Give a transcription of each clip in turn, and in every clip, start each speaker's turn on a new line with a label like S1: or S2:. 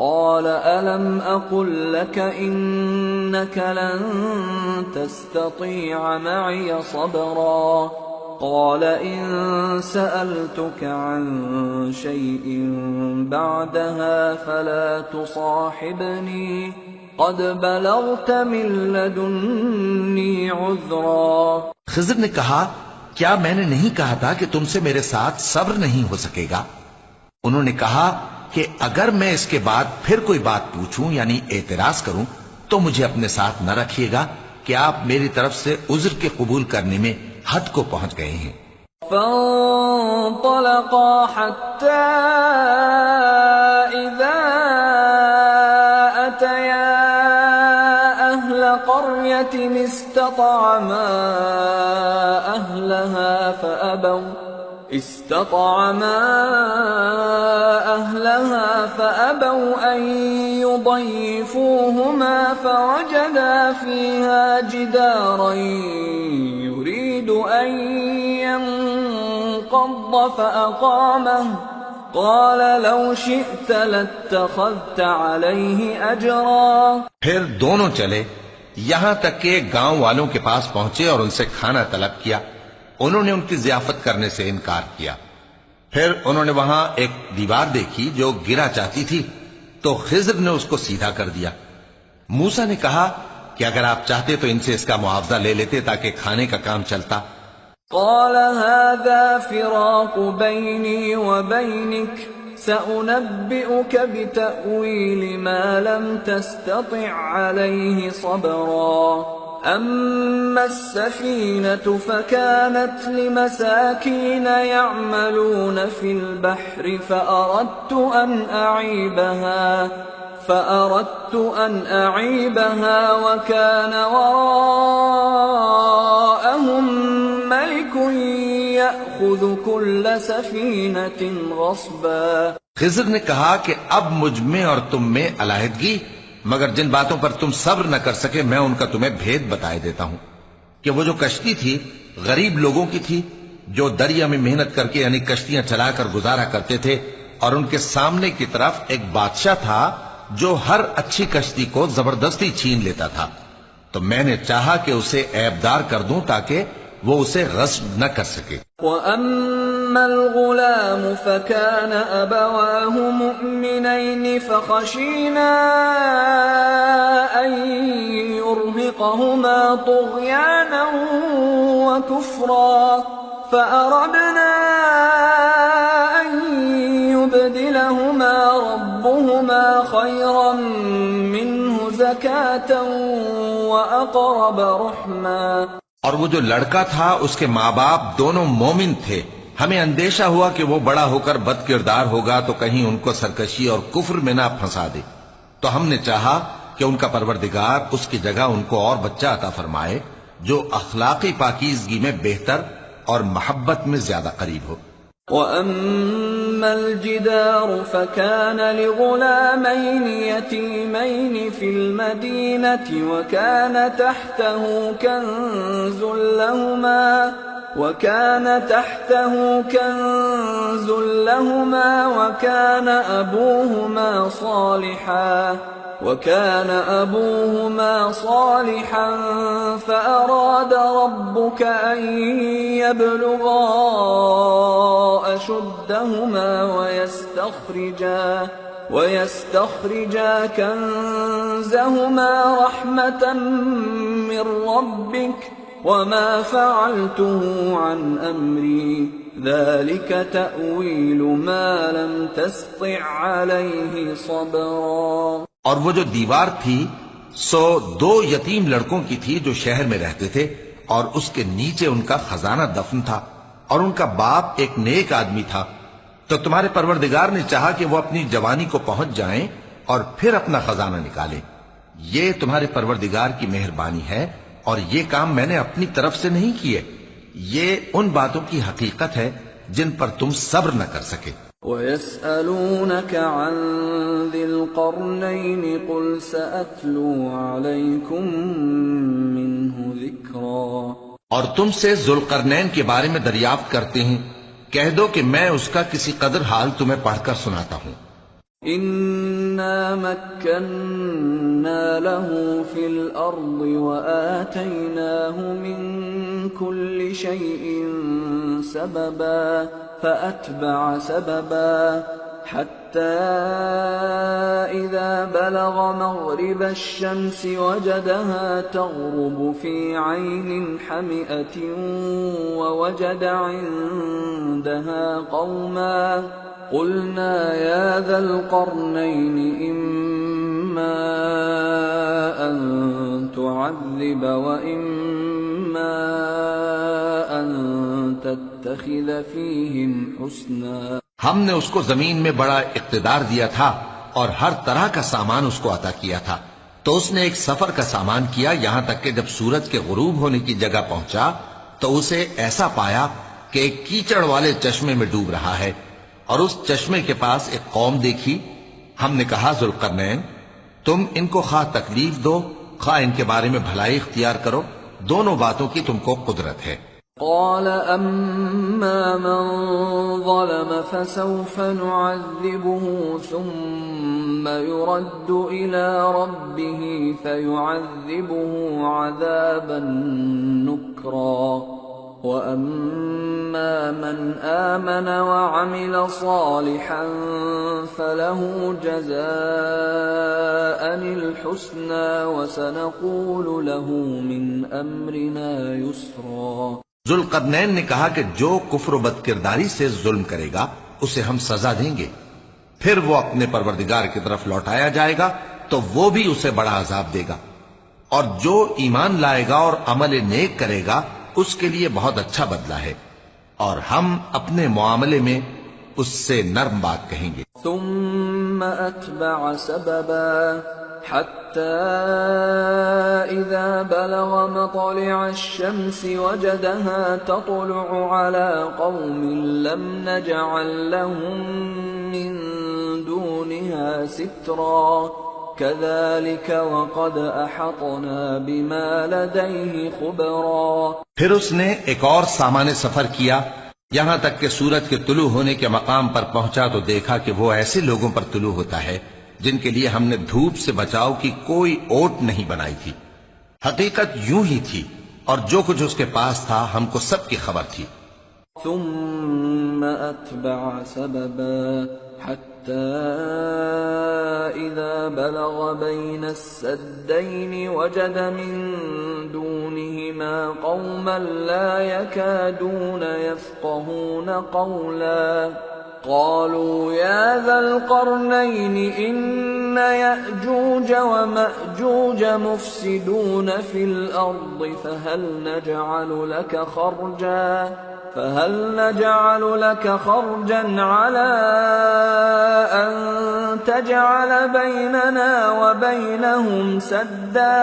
S1: قال ألم أقل لك إنك لن تستطيع معي صبرا قال إن سألتك عن شيء بعدها فلا تصاحبني قد بلغت من لدني عذرا.
S2: خضر نے کہا کیا میں نے نہیں کہا تھا کہ تم سے میرے ساتھ صبر نہیں ہو سکے گا؟ انہوں نے کہا کہ اگر میں اس کے بعد پھر کوئی بات پوچھوں یعنی اعتراض کروں تو مجھے اپنے ساتھ نہ رکھیے گا کہ آپ میری طرف سے عذر کے قبول کرنے میں حد کو پہنچ گئے ہیں.
S1: فانطلقا حتى إذا أتيا أهل قرية استطعما أهلها فأبوا أن يضيفوهما فوجدا فيها جدارا يريد أن ينقض فأقامه قال لو شئت لاتخذت عليه أجرا.
S2: پھر دونوں چلے یہاں تک کہ گاؤں والوں کے پاس پہنچے اور ان سے کھانا طلب کیا. انہوں نے ان کی ضیافت کرنے سے انکار کیا. پھر انہوں نے وہاں ایک دیوار دیکھی جو گرا چاہتی تھی تو خضر نے اس کو سیدھا کر دیا. موسیٰ نے کہا کہ اگر آپ چاہتے تو ان سے اس کا معاوضہ لے لیتے تاکہ کھانے کا کام چلتا.
S1: قال هذا فراق بيني وبينك سأنبئك بتأويل ما لم تستطع عليه صبرا. أما السفينة فكانت لمساكين يعملون في البحر فأردت أن أعيبها وكان وراءهم ملك يأخذ كل سفينة غصبا.
S2: خضر نے کہا کہ اب مجھ میں اور تم میں علیحدگی، مگر جن باتوں پر تم صبر نہ کر سکے میں ان کا تمہیں بھید بتائے دیتا ہوں کہ وہ جو کشتی تھی غریب لوگوں کی تھی جو دریا میں محنت کر کے یعنی کشتیاں چلا کر گزارا کرتے تھے، اور ان کے سامنے کی طرف ایک بادشاہ تھا جو ہر اچھی کشتی کو زبردستی چھین لیتا تھا. تو میں نے چاہا کہ اسے عیبدار کر دوں تاکہ وہ اسے غصب نہ کر سکے.
S1: وَأَمَّا الْغُلَامُ فَكَانَ أَبَوَاهُ مُؤْمِنَيْنِ فَخَشِينَا أَن يُرْهِقَهُمَا طُغْيَانًا وَكُفْرًا فَأَرَدْنَا أَن يُبْدِلَهُمَا رَبُّهُمَا خَيْرًا مِّنْهُ زَكَاةً وَأَقْرَبَ رُحْمًا.
S2: اور وہ جو لڑکا تھا اس کے ماں باپ دونوں مومن تھے. ہمیں اندیشہ ہوا کہ وہ بڑا ہو کر بد کردار ہوگا تو کہیں ان کو سرکشی اور کفر میں نہ پھنسا دے. تو ہم نے چاہا کہ ان کا پروردگار اس کی جگہ ان کو اور بچہ عطا فرمائے جو اخلاقی پاکیزگی میں بہتر اور محبت میں زیادہ قریب ہو.
S1: وَأَمَّا الْجِدَارُ فَكَانَ لِغُلَامَيْنِ يَتِيمَيْنِ فِي الْمَدِينَةِ وَكَانَ تَحْتَهُ كَنْزٌ لَهُمَا وَكَانَ أَبُوهُمَا صَالِحًا فَأَرَادَ رَبُّكَ أَن يَبْلُغَا أَشُدَّهُمَا وَيَسْتَخْرِجَا كَنزَهُمَا رَحْمَةً مِّن رَّبِّكَ وَمَا فَعَلْتُهُ عَنْ أَمْرِي ذَلِكَ تَأْوِيلُ مَا لَمْ تَسْطِع عَلَيْهِ صَبْرًا.
S2: اور وہ جو دیوار تھی سو 2 یتیم لڑکوں کی تھی جو شہر میں رہتے تھے اور اس کے نیچے ان کا خزانہ دفن تھا اور ان کا باپ ایک نیک آدمی تھا. تو تمہارے پروردگار نے چاہا کہ وہ اپنی جوانی کو پہنچ جائیں اور پھر اپنا خزانہ نکالیں. یہ تمہارے پروردگار کی مہربانی ہے اور یہ کام میں نے اپنی طرف سے نہیں کیے. یہ ان باتوں کی حقیقت ہے جن پر تم صبر نہ کر سکے.
S1: وَيَسْأَلُونَكَ عَنْ ذِي الْقَرْنَيْنِ قُلْ سَأَتْلُو عَلَيْكُمْ مِنْهُ ذِكْرًا.
S2: اور تم سے ذوالقرنین کے بارے میں دریافت کرتے ہیں، کہہ دو کہ میں اس کا کسی قدر حال تمہیں پڑھ کر سناتا ہوں.
S1: إِنَّ إِنَّا مَكَّنَّا لَهُ فِي الْأَرْضِ وَآتَيْنَاهُ مِنْ كُلِّ شَيْءٍ سَبَبًا فَأَتْبَعَ سَبَبًا حَتَّى إِذَا بَلَغَ مَغْرِبَ الشَّمْسِ وَجَدَهَا تَغْرُبُ فِي عَيْنٍ حَمِئَةٍ وَوَجَدَ عِندَهَا قَوْمًا قُلْنَا يَا ذَا الْقَرْنَيْنِ إِمَّا أَن تُعَذِّبَ وَإِمَّا أَن تَتَّخِذَ فِيهِمْ حُسْنًا۔
S2: ہم نے اس کو زمین میں بڑا اقتدار دیا تھا اور ہر طرح کا سامان اس کو عطا کیا تھا، تو اس نے ایک سفر کا سامان کیا، یہاں تک کہ جب سورج کے غروب ہونے کی جگہ پہنچا تو اسے ایسا پایا کہ ایک کیچڑ والے چشمے میں ڈوب رہا ہے، اور اس چشمے کے پاس ایک قوم دیکھی۔ ہم نے کہا ذوالقرنین، تم ان کو خواہ تکلیف دو خواہ ان کے بارے میں بھلائی اختیار کرو، دونوں باتوں کی تم کو قدرت ہے۔
S1: قال أما من ظلم فسوف نعذبه ثم يرد إلى ربه فيعذبه عذابا نكرا وأما من آمن وعمل صالحا فله جزاء الحسنى وسنقول له من أمرنا يسرا۔
S2: ذوالقرنین نے کہا کہ جو کفر و بد کرداری سے ظلم کرے گا اسے ہم سزا دیں گے، پھر وہ اپنے پروردگار کی طرف لوٹایا جائے گا تو وہ بھی اسے بڑا عذاب دے گا، اور جو ایمان لائے گا اور عمل نیک کرے گا اس کے لیے بہت اچھا بدلہ ہے، اور ہم اپنے معاملے میں اس سے نرم بات کہیں گے۔
S1: ثم أتبع سببا حتى إذا بلغ مطلع الشمس وجدها تطلع على قوم لم نجعل لهم من دونها سترا كذلك وقد أحطنا بما لديه خبرا۔
S2: پھر اس نے ایک اور سامان سفر کیا، یہاں تک کہ سورج کے طلوع ہونے کے مقام پر پہنچا تو دیکھا کہ وہ ایسے لوگوں پر طلوع ہوتا ہے جن کے لیے ہم نے دھوپ سے بچاؤ کی کوئی اوٹ نہیں بنائی تھی، حقیقت یوں ہی تھی، اور جو کچھ اس کے پاس تھا ہم کو سب کی خبر تھی۔
S1: ثم أتبع سببا حتى إذا بلغ بين السدين وجد من دونهما قوما لا يكادون يفقهون قولا قالوا يا ذا القرنين إن يأجوج ومأجوج مفسدون في الأرض فهل نجعل لك خرجا على أن تجعل بيننا وبينهم سدا۔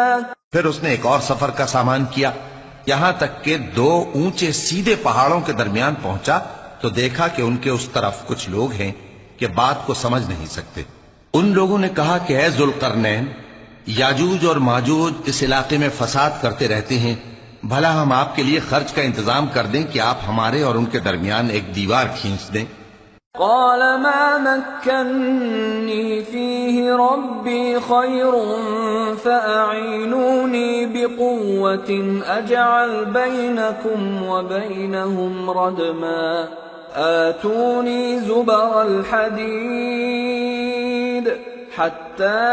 S2: پھر اس نے ایک اور سفر کا سامان کیا، یہاں تک کہ دو اونچے سیدھے پہاڑوں کے درمیان پہنچا تو دیکھا کہ ان کے اس طرف کچھ لوگ ہیں کہ بات کو سمجھ نہیں سکتے۔ ان لوگوں نے کہا کہ اے ذوالقرنین، یاجوج اور ماجوج اس علاقے میں فساد کرتے رہتے ہیں، بھلا ہم آپ کے لیے خرچ کا انتظام کر دیں کہ آپ ہمارے اور ان کے درمیان ایک دیوار کھینچ دیں۔
S1: قال ما مكنني فيه ربي خير فأعينوني بقوة أجعل بينكم وبينهم ردما آتوني زبر الحديد حتى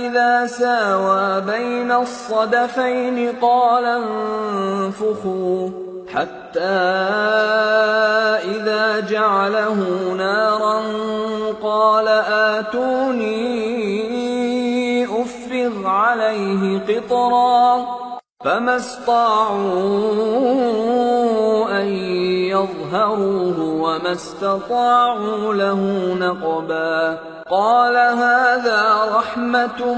S1: إذا ساوى بين الصدفين قال انفخوا حتى إذا جعله نارا قال آتوني أفرغ عليه قطرا فما استطاعوا أن يظهروه وما استطاعوا له نقبا قال هذا رحمة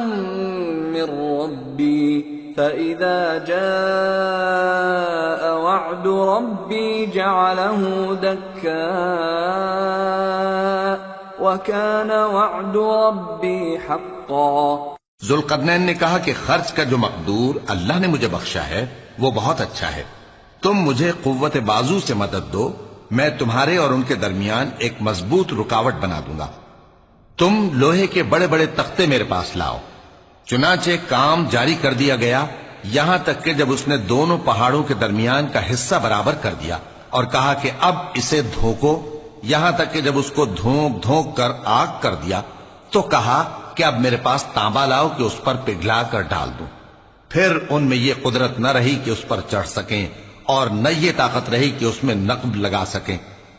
S1: من ربي فإذا جاء وعد ربي جعله دكا وكان وعد ربي حقا۔
S2: ذوالقرنین نے کہا کہ خرچ کا جو مقدور اللہ نے مجھے بخشا ہے وہ بہت اچھا ہے، تم مجھے قوت بازو سے مدد دو، میں تمہارے اور ان کے درمیان ایک مضبوط رکاوٹ بنا دوں گا۔ تم لوہے کے بڑے بڑے تختے میرے پاس لاؤ۔ چنانچہ کام جاری کر دیا گیا، یہاں تک کہ جب اس نے دونوں پہاڑوں کے درمیان کا حصہ برابر کر دیا اور کہا کہ اب اسے دھوکو، یہاں تک کہ جب اس کو دھونک دھونک کر آگ کر دیا تو کہا کہ اب میرے پاس تانبا لاؤ کہ اس پر پگھلا کر ڈال دوں۔ پھر ان میں یہ قدرت نہ رہی کہ اس پر چڑھ سکیں اور نہ یہ طاقت رہی کہ اس میں نقب لگا سکیں۔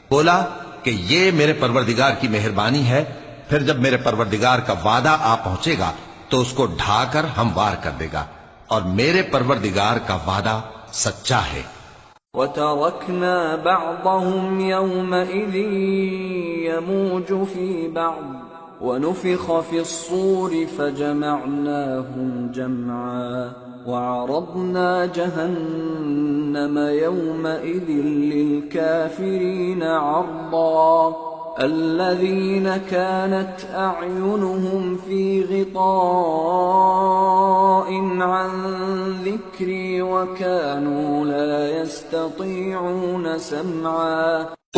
S2: بولا کہ یہ میرے پروردگار کی مہربانی ہے، پھر جب میرے پروردگار کا وعدہ آ پہنچے گا تو اس کو ڈھا کر ہموار کر دے گا، اور میرے پروردگار کا وعدہ سچا ہے۔
S1: وَتَرَكْنَا بَعْضَهُمْ يَوْمَئِذٍ يَمُوجُ فِي بَعْضٍ وَنُفِخَ فِي الصُّورِ فَجَمَعْنَاهُمْ جَمْعًا وَعَرَضْنَا جَهَنَّمَ يَوْمَئِذٍ لِلْكَافِرِينَ عَرْضًا الذين كانت أعينهم في غطاء عن ذكري وكانوا لا يستطيعون سمعا۔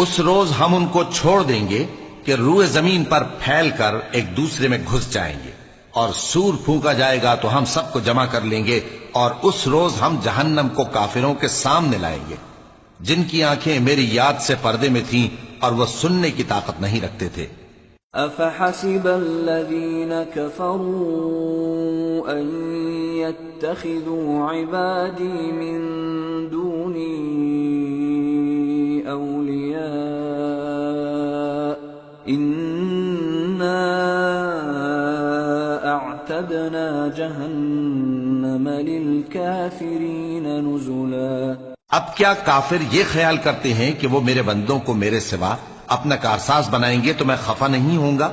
S2: اس روز ہم ان کو چھوڑ دیں گے کہ روئے زمین پر پھیل کر ایک دوسرے میں گھس جائیں گے، اور سور پھونکا جائے گا تو ہم سب کو جمع کر لیں گے، اور اس روز ہم جہنم کو کافروں کے سامنے لائیں گے جن کی آنکھیں میری یاد سے پردے میں تھیں اور وہ سننے کی طاقت نہیں رکھتے تھے۔
S1: أَفَحَسِبَ الَّذِينَ كَفَرُوا أَن يَتَّخِذُوا عِبَادِي مِن دُونِي أَوْلِيَاءَ إِنَّا أَعْتَدْنَا جَهَنَّمَ لِلْكَافِرِينَ نُزُلًا۔
S2: اب کیا کافر یہ خیال کرتے ہیں کہ وہ میرے بندوں کو میرے سوا اپنا کارساز بنائیں گے تو میں خفا نہیں ہوں گا؟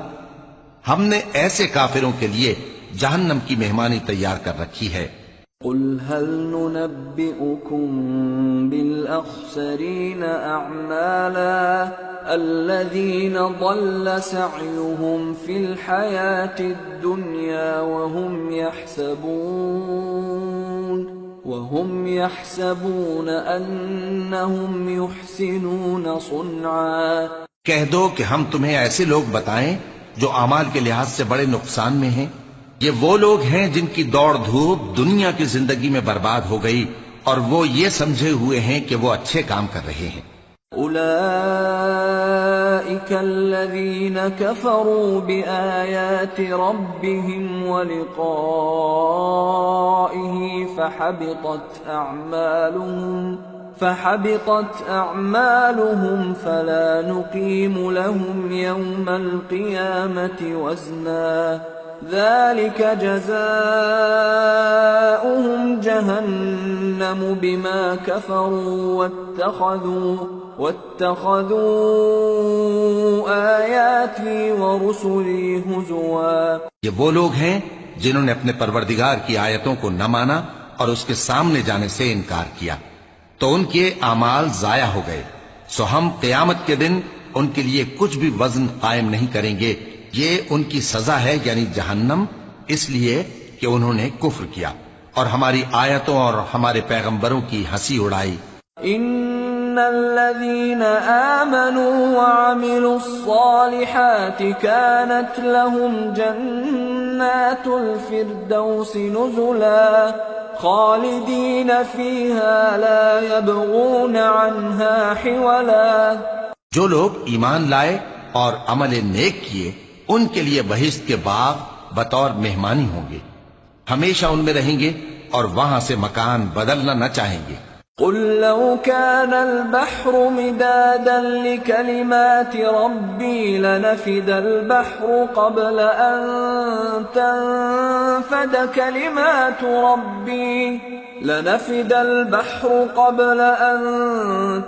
S2: ہم نے ایسے کافروں کے لیے جہنم کی مہمانی تیار کر رکھی ہے۔
S1: قُلْ هَلْ نُنَبِّئُكُمْ بِالْأَخْسَرِينَ أَعْمَالًا الَّذِينَ ضَلَّ سَعْيُهُمْ فِي الْحَيَاةِ الدُّنْيَا وَهُمْ يَحْسَبُونَ أَنَّهُمْ يُحْسِنُونَ صُنْعًا۔
S2: کہہ دو کہ ہم تمہیں ایسے لوگ بتائیں جو اعمال کے لحاظ سے بڑے نقصان میں ہیں؟ یہ وہ لوگ ہیں جن کی دوڑ دھوپ دنیا کی زندگی میں برباد ہو گئی اور وہ یہ سمجھے ہوئے ہیں کہ وہ اچھے کام کر رہے ہیں۔
S1: أولئك الذين كفروا بآيات ربهم ولقائه فحبطت أعمالهم فلا نقيم لهم يوم القيامة وزنا ذلك جزاؤهم جهنم بما كفروا واتخذوا آياتي ورسلي هزوا۔
S2: یہ وہ لوگ ہیں جنہوں نے اپنے پروردگار کی آیتوں کو نہ مانا اور اس کے سامنے جانے سے انکار کیا، تو ان کے اعمال ضائع ہو گئے، سو ہم قیامت کے دن ان کے لیے کچھ بھی وزن قائم نہیں کریں گے۔ یہ ان کی سزا ہے، یعنی جہنم، اس لیے کہ انہوں نے کفر کیا اور ہماری آیتوں اور ہمارے پیغمبروں کی ہنسی اڑائی۔
S1: ان الذين آمنوا وعملوا الصالحات كانت لهم جنات الفردوس نزلا خالدين فيها لا يبغون عنها حولا۔
S2: جو لوگ ایمان لائے اور عمل نیک کیے ان کے لیے بہشت کے باغ بطور مہمانی ہوں گے، ہمیشہ ان میں رہیں گے اور وہاں سے مکان بدلنا نہ چاہیں گے۔
S1: قل لو كان البحر مدادا لكلمات ربي لنفد البحر قبل أن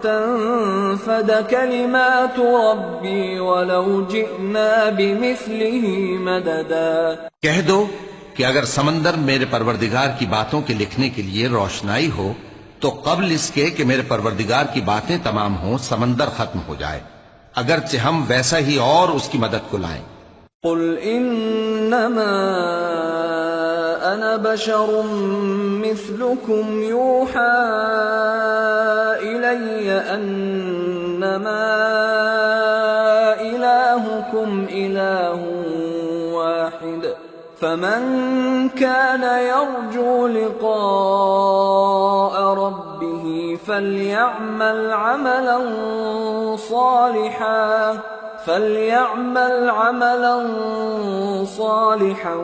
S1: تنفد كلمات ربي ولو جئنا بمثله مددا۔
S2: کہہ دو کہ اگر سمندر میرے پروردگار کی باتوں کے لکھنے کے لیے روشنائی ہو تو قبل اس کے کہ میرے پروردگار کی باتیں تمام ہوں سمندر ختم ہو جائے، اگرچہ ہم ویسا ہی اور اس کی مدد کو لائیں۔
S1: قل انما انا بشر مثلكم يوحى الي انما الهكم اله واحد فمن كان يرجو لقاء ربه فليعمل عملا صالحا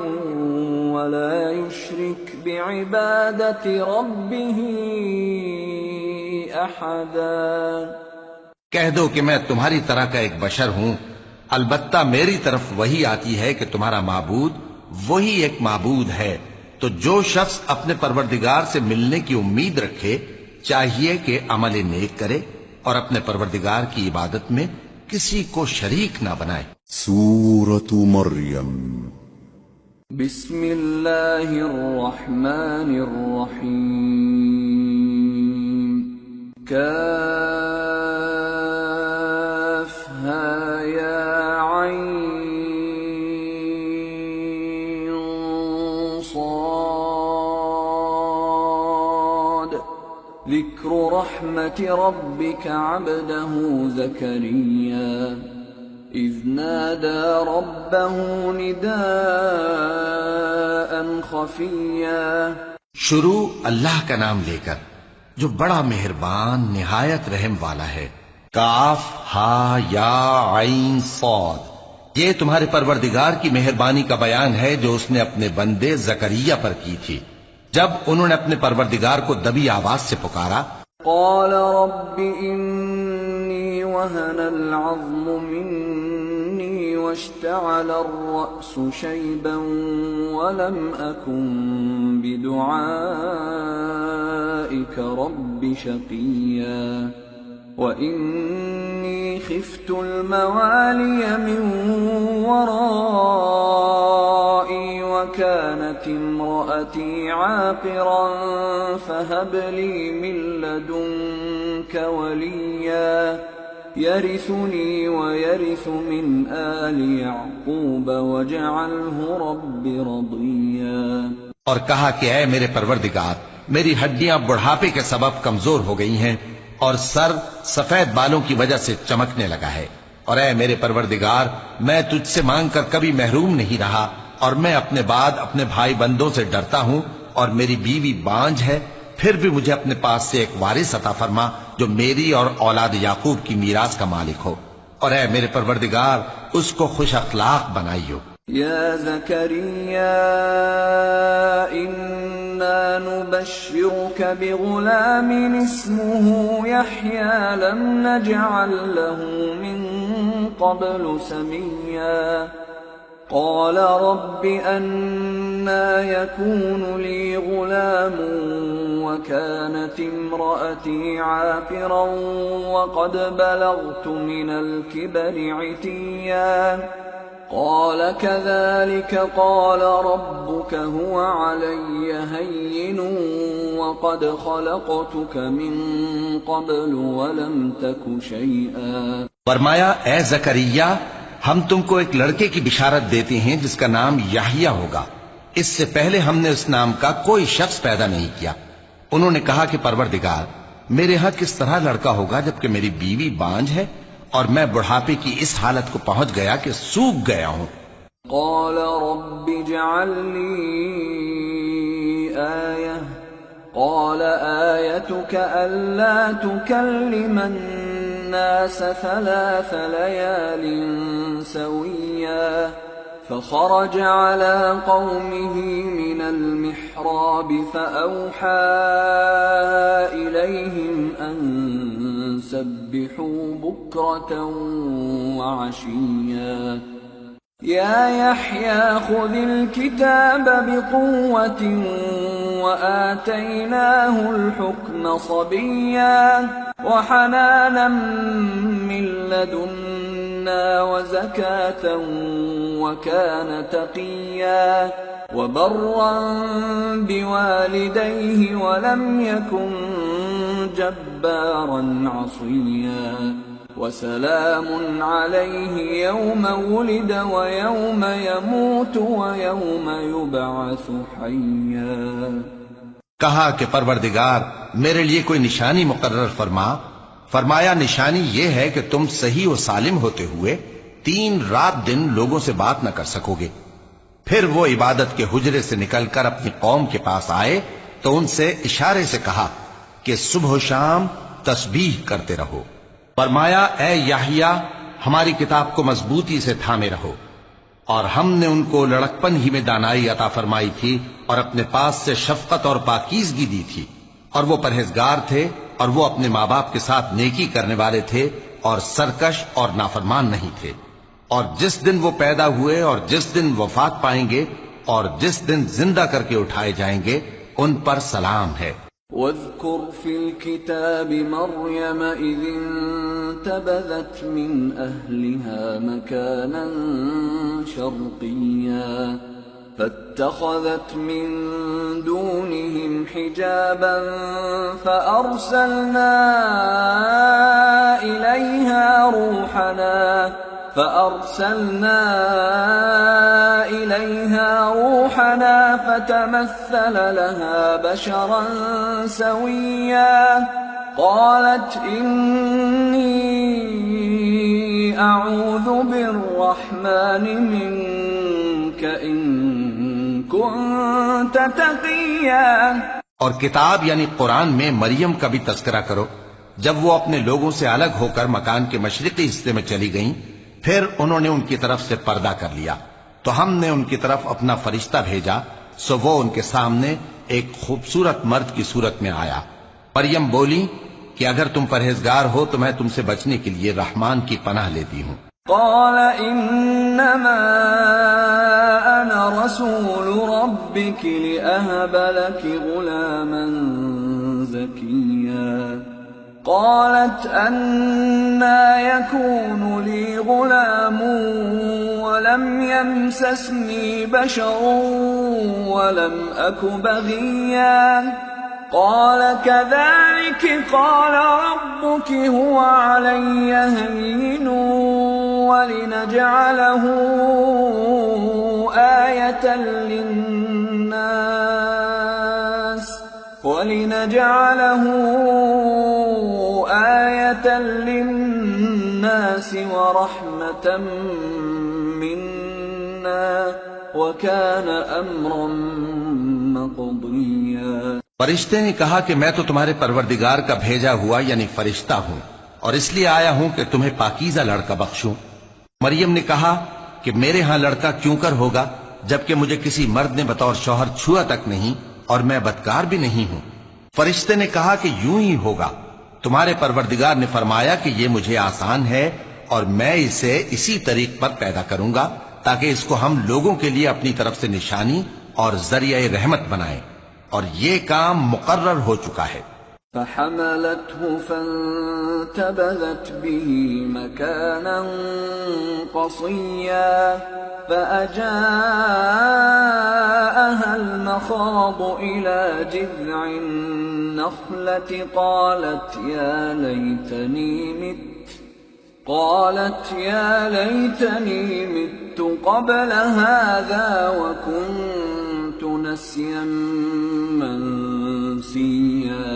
S1: ولا يشرك بعبادة ربه أحدا۔
S2: کہہ دو کہ میں تمہاری طرح کا ایک بشر ہوں، البتہ میری طرف وہی آتی ہے کہ تمہارا معبود وہی ایک معبود ہے، تو جو شخص اپنے پروردگار سے ملنے کی امید رکھے چاہیے کہ عمل نیک کرے اور اپنے پروردگار کی عبادت میں کسی کو شریک نہ بنائے۔
S3: سورة مریم۔
S1: بسم اللہ الرحمن الرحیم۔ کافہا یا عین صاد۔ ذکر رحمت ربک عبدہ زکریا اذ نادى ربه نداء خفيا۔
S2: شروع اللہ کا نام لے کر جو بڑا مہربان نہایت رحم والا ہے۔ کاف ہا یا عین صاد، یہ تمہارے پروردگار کی مہربانی کا بیان ہے جو اس نے اپنے بندے زکریا پر کی تھی جب انہوں نے اپنے پروردگار کو دبی آواز سے پکارا۔
S1: قال رب انی وهن العظم مني واشتعل الرأس شيبا ولم أكن بدعائك رب شقيا وإني خفت الموالي من ورائي وكانت امرأتي عاقرا فهب لي من لدنك وليا يرثني ويرث من آل يعقوب واجعله رب رضيا۔
S2: اور کہا کہ اے میرے پروردگار، میری ہڈیاں بڑھاپے کے سبب کمزور ہو گئی ہیں اور سر سفید بالوں کی وجہ سے چمکنے لگا ہے، اور اے میرے پروردگار، میں تجھ سے مانگ کر کبھی محروم نہیں رہا، اور میں اپنے بعد اپنے بھائی بندوں سے ڈرتا ہوں، اور میری بیوی بانجھ ہے، پھر بھی مجھے اپنے پاس سے ایک وارث عطا فرما جو میری اور اولاد یعقوب کی میراث کا مالک ہو، اور اے میرے پروردگار اس کو خوش اخلاق بنائیو۔
S1: یا زکریا انا نبشرک بغلام اسمه یحیی لم نجعل له من قبل سمیا۔ قال رب أنا يكون لي غلام وكانت امرأتي عاقرا وقد بلغت من الكبر عتيا قال كذلك قال ربك هو علي هين وقد خلقتك من قبل ولم تك شيئا۔
S2: فرمایا اے زکریا، ہم تم کو ایک لڑکے کی بشارت دیتے ہیں جس کا نام یحییٰ ہوگا، اس سے پہلے ہم نے اس نام کا کوئی شخص پیدا نہیں کیا۔ انہوں نے کہا کہ پروردگار، میرے ہاں کس طرح لڑکا ہوگا جبکہ میری بیوی بانجھ ہے اور میں بڑھاپے کی اس حالت کو پہنچ گیا کہ سوکھ گیا ہوں۔
S1: قال رب اجعل لي آية قال آيتك ألا تكلم الناس 3 ليال سويا فخرج على قومه من المحراب فأوحى إليهم أن سبحوا بكرة وعشيا يا يحيى خذ الكتاب بقوة وآتيناه الحكم صبيا وحنانا من لدنا وزكاة وكان تقيا وبرا بوالديه ولم يكن جبارا عصيا وسلام عليه يوم ولد ويوم يموت ويوم يبعث حيا۔
S2: کہا کہ پروردگار میرے لیے کوئی نشانی مقرر فرما۔ فرمایا نشانی یہ ہے کہ تم صحیح و سالم ہوتے ہوئے 3 رات دن لوگوں سے بات نہ کر سکو گے، پھر وہ عبادت کے حجرے سے نکل کر اپنی قوم کے پاس آئے تو ان سے اشارے سے کہا کہ صبح و شام تسبیح کرتے رہو۔ فرمایا اے یحییٰ ہماری کتاب کو مضبوطی سے تھامے رہو، اور ہم نے ان کو لڑکپن ہی میں دانائی عطا فرمائی تھی اور اپنے پاس سے شفقت اور پاکیزگی دی تھی، اور وہ پرہیزگار تھے اور وہ اپنے ماں باپ کے ساتھ نیکی کرنے والے تھے اور سرکش اور نافرمان نہیں تھے۔ اور جس دن وہ پیدا ہوئے اور جس دن وفات پائیں گے اور جس دن زندہ کر کے اٹھائے جائیں گے ان پر سلام ہے۔
S1: واذكر في الكتاب مريم إذ انتبذت من أهلها مكانا شرقيا فاتخذت من دونهم حجابا فأرسلنا إليها روحنا فتمثل لها بشرا سويا قالت إني أعوذ بالرحمن منك إن كنت تقيا۔
S2: اور کتاب یعنی قرآن میں مریم کا بھی تذکرہ کرو جب وہ اپنے لوگوں سے الگ ہو کر مکان کے مشرقی حصے میں چلی گئیں، پھر انہوں نے ان کی طرف سے پردہ کر لیا تو ہم نے ان کی طرف اپنا فرشتہ بھیجا، سو وہ ان کے سامنے ایک خوبصورت مرد کی صورت میں آیا۔ مریم بولی کہ اگر تم پرہیزگار ہو تو میں تم سے بچنے کے لیے رحمان کی پناہ لیتی ہوں۔
S1: قال انما انا رسول ربك لأهب لك غلاما زكيا قالت أنى يكون لي غلام ولم يمسسني بشر ولم أك بغيا قال كذلك قال ربك هو علي هين ولنجعله آية للناس ورحمة منا وكان أمرا مقضيا۔
S2: فرشتے نے کہا کہ میں تو تمہارے پروردگار کا بھیجا ہوا یعنی فرشتہ ہوں، اور اس لیے آیا ہوں کہ تمہیں پاکیزہ لڑکا بخشوں۔ مریم نے کہا کہ میرے ہاں لڑکا کیوں کر ہوگا جبکہ مجھے کسی مرد نے بطور شوہر چھوا تک نہیں اور میں بدکار بھی نہیں ہوں۔ فرشتے نے کہا کہ یوں ہی ہوگا، تمہارے پروردگار نے فرمایا کہ یہ مجھے آسان ہے اور میں اسے اسی طریق پر پیدا کروں گا تاکہ اس کو ہم لوگوں کے لیے اپنی طرف سے نشانی اور ذریعہ رحمت بنائیں، اور یہ کام مقرر ہو چکا ہے۔
S1: فحملته فانتبذت به مكانا قصيا فأجاءها المخاض إلى جذع النخلة قالت يا ليتني مت قبل هذا وكنت نسيا منسيا۔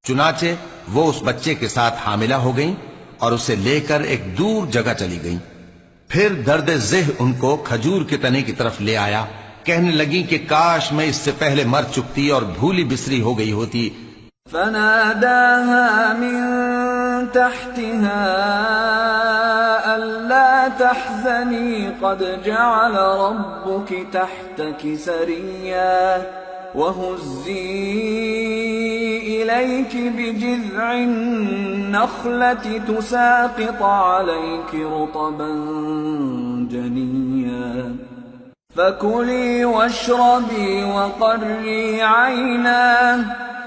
S2: چنانچہ وہ اس بچے کے ساتھ حاملہ ہو گئیں اور اسے لے کر ایک دور جگہ چلی گئیں۔ پھر درد ذہ ان کو کھجور کے تنے کی طرف لے آیا، کہنے لگیں کہ کاش میں اس سے پہلے مر چکتی اور بھولی بسری ہو گئی ہوتی۔
S1: فناداها من تحتها ألا تحزني قد جعل ربك تحتك سريا وهزي إليك بجذع النخلة تساقط عليك رطبا جنيا فكلي واشربي وقري عينا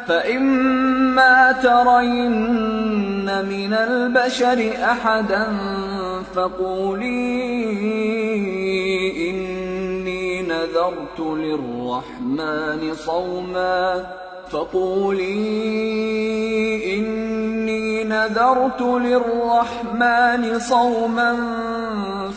S1: فإما ترين من البشر أحدا فقولي إني نذرت للرحمن صوما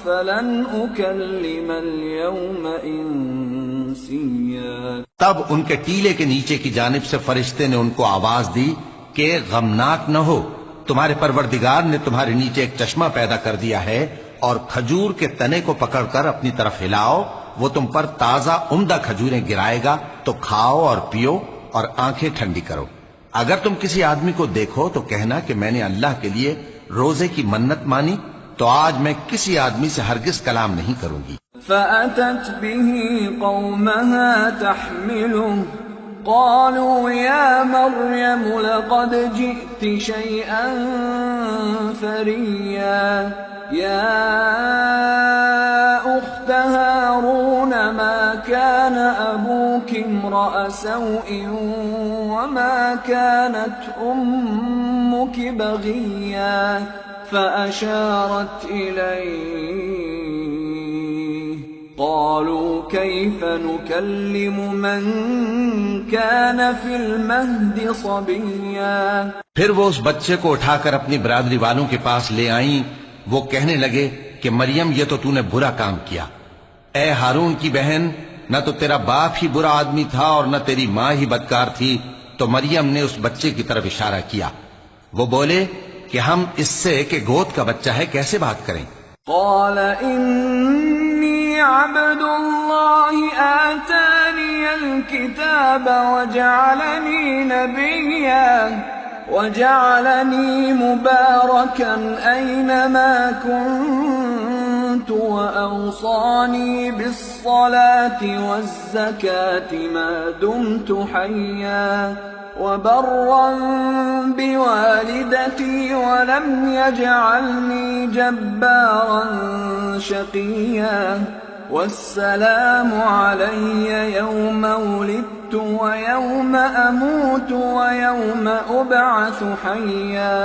S1: فلن أكلم اليوم إنسيا۔
S2: تب ان کے ٹیلے کے نیچے کی جانب سے فرشتے نے ان کو آواز دی کہ غمناک نہ ہو، تمہارے پروردگار نے تمہارے نیچے ایک چشمہ پیدا کر دیا ہے، اور کھجور کے تنے کو پکڑ کر اپنی طرف ہلاؤ وہ تم پر تازہ عمدہ کھجوریں گرائے گا تو کھاؤ اور پیو اور آنکھیں ٹھنڈی کرو۔ اگر تم کسی آدمی کو دیکھو تو کہنا کہ میں نے اللہ کے لیے روزے کی منت مانی، تو آج میں کسی آدمی سے ہرگز کلام نہیں کروں گی۔
S1: فأتت به قومها تحمله قالوا يا مريم لقد جئت شيئا فريا يا أخت هارون ما كان أبوك امرأ سوء وما كانت أمك بغيا فأشارت إليه قالوا كيف نكلم من كان في المهد صبيا۔
S2: پھر وہ اس بچے کو اٹھا کر اپنی برادری والوں کے پاس لے آئیں۔ وہ کہنے لگے کہ مریم یہ تو نے برا کام کیا۔ اے ہارون کی بہن، نہ تو تیرا باپ ہی برا آدمی تھا اور نہ تیری ماں ہی بدکار تھی۔ تو مریم نے اس بچے کی طرف اشارہ کیا۔ وہ بولے کہ ہم اس سے کہ گود کا بچہ ہے کیسے بات کریں؟
S1: قال إني عبد الله آتاني الكتاب وجعلني نبيا وجعلني مباركا أينما كنت وأوصاني بالصلاة والزكاة ما دمت حيا وبرا بوالدتي ولم يجعلني جبارا شقيا والسلام علي يوم ولدت ويوم أموت ويوم أبعث حيا۔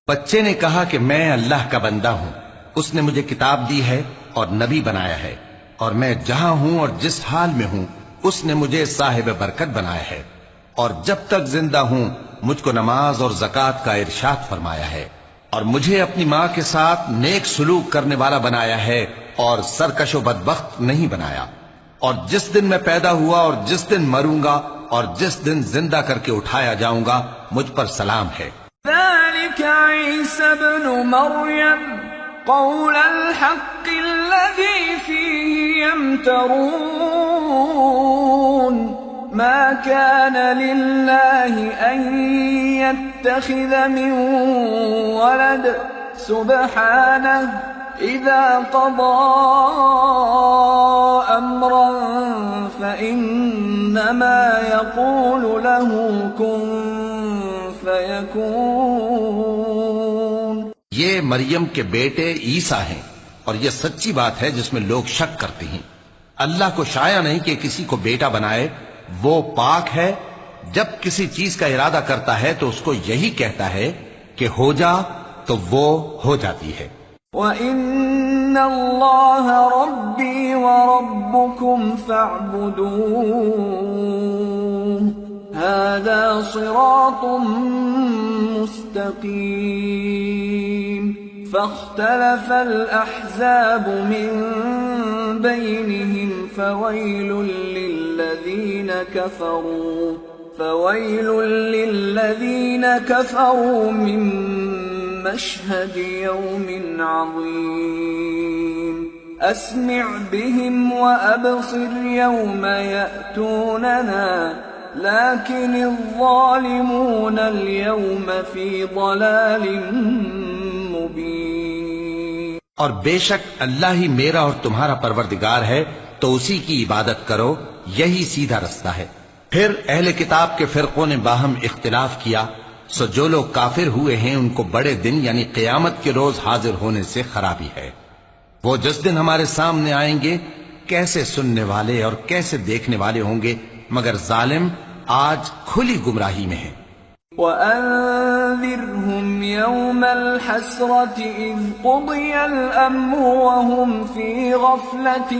S2: بچے نے کہا کہ میں اللہ کا بندہ ہوں، اس نے مجھے کتاب دی ہے اور نبی بنایا ہے، اور میں جہاں ہوں اور جس حال میں ہوں اس نے مجھے صاحب برکت بنایا ہے، اور جب تک زندہ ہوں مجھ کو نماز اور زکوٰۃ کا ارشاد فرمایا ہے، اور مجھے اپنی ماں کے ساتھ نیک سلوک کرنے والا بنایا ہے اور سرکش و بدبخت نہیں بنایا، اور جس دن میں پیدا ہوا اور جس دن مروں گا اور جس دن زندہ کر کے اٹھایا جاؤں گا مجھ پر سلام ہے۔
S1: ذلك عيسى ابن مريم قول الحق الذي فيه يمترون ما كان لله أن يتخذ من ولد سبحانه إذا قضى أمرا فإنما يقول له كن فيكون۔
S2: یہ مریم کے بیٹے عیسیٰ ہیں، اور یہ سچی بات ہے جس میں لوگ شک کرتے ہیں۔ اللہ کو شایع نہیں کہ کسی کو بیٹا بنائے، وہ پاک ہے، جب کسی چیز کا ارادہ کرتا ہے تو اس کو یہی کہتا ہے کہ ہو جا تو وہ ہو جاتی ہے۔
S1: وَإِنَّ اللَّهَ رَبِّي وَرَبُّكُمْ فَاعْبُدُوهُ هَذَا صِرَاطٌ مُسْتَقِيمٌ۔ فَاخْتَلَفَ الْأَحْزَابُ مِنْ بَيْنِهِمْ فَوَيْلٌ لِلَّذِينَ كَفَرُوا مِنْ مَشْهَدِ يَوْمٍ عَظِيمٍ أَسْمِعْ بِهِمْ وَأَبْصِرْ يَوْمَ يَأْتُونَنَا لَكِنِ الظَّالِمُونَ الْيَوْمَ فِي ضَلَالٍ مُبِينٍ۔
S2: اور بے شک اللہ ہی میرا اور تمہارا پروردگار ہے، تو اسی کی عبادت کرو، یہی سیدھا رستہ ہے۔ پھر اہل کتاب کے فرقوں نے باہم اختلاف کیا، سو جو لوگ کافر ہوئے ہیں ان کو بڑے دن یعنی قیامت کے روز حاضر ہونے سے خرابی ہے۔ وہ جس دن ہمارے سامنے آئیں گے کیسے سننے والے اور کیسے دیکھنے والے ہوں گے، مگر ظالم آج کھلی گمراہی میں ہیں۔
S1: وَأَنذِرْهُمْ يَوْمَ الْحَسْرَةِ إِذْ قُضِيَ الْأَمْرُ وَهُمْ فِي غَفْلَةٍ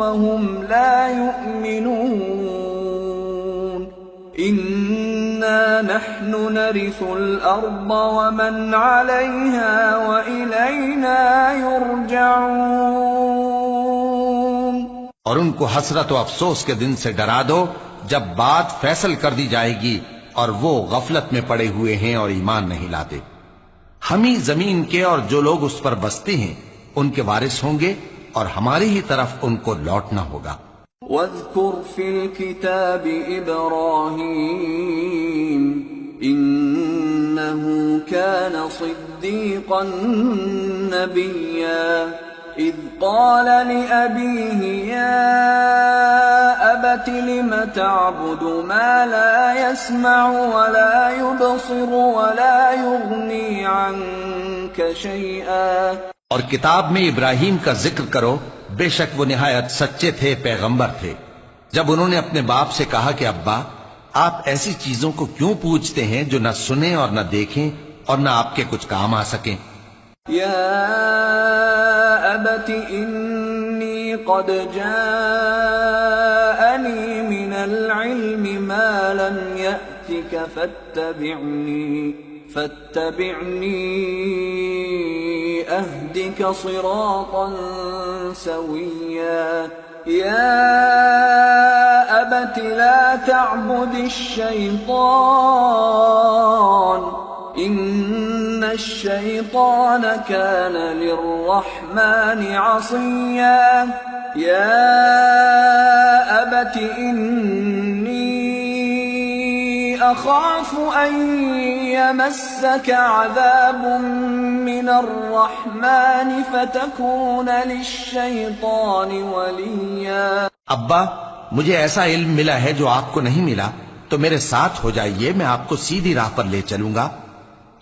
S1: وَهُمْ لَا يُؤْمِنُونَ إِنَّا نَحْنُ نَرِثُ الْأَرْضَ وَمَنْ عَلَيْهَا وَإِلَيْنَا يُرْجَعُونَ۔
S2: اور ان کو حسرت و افسوس کے دن سے ڈرا دو جب بات فیصل کر دی جائے گی اور وہ غفلت میں پڑے ہوئے ہیں اور ایمان نہیں لاتے۔ ہم ہی زمین کے اور جو لوگ اس پر بستے ہیں ان کے وارث ہوں گے، اور ہماری ہی طرف ان کو لوٹنا ہوگا۔
S1: واذكر في الكتاب إبراهيم إنه كان صديقا نبيا إذ قال لأبيه يا أبت لم تعبد ما لا يسمع ولا يبصر ولا يغني عنك شيئا۔
S2: اور کتاب میں ابراہیم کا ذکر کرو، بے شک وہ نہایت سچے تھے، پیغمبر تھے، جب انہوں نے اپنے باپ سے کہا کہ ابا آپ ایسی چیزوں کو کیوں پوچھتے ہیں جو نہ سنیں اور نہ دیکھیں اور نہ آپ کے کچھ کام آ سکیں۔
S1: يا أبت إني قد جاءني من العلم ما لم يأتك فاتبعني أهدك صراطا سويا۔ يا أبت لا تعبد الشيطان إن الشيطان كان للرحمن عصيا۔ يا أبت إني أخاف أن يمسك عذاب من الرحمن فتكون للشيطان وليا۔
S2: ابا مجھے ایسا علم ملا ہے جو آپ کو نہیں ملا، تو میرے ساتھ ہو جائیے، میں آپ کو سیدھی راہ پر لے چلوں گا۔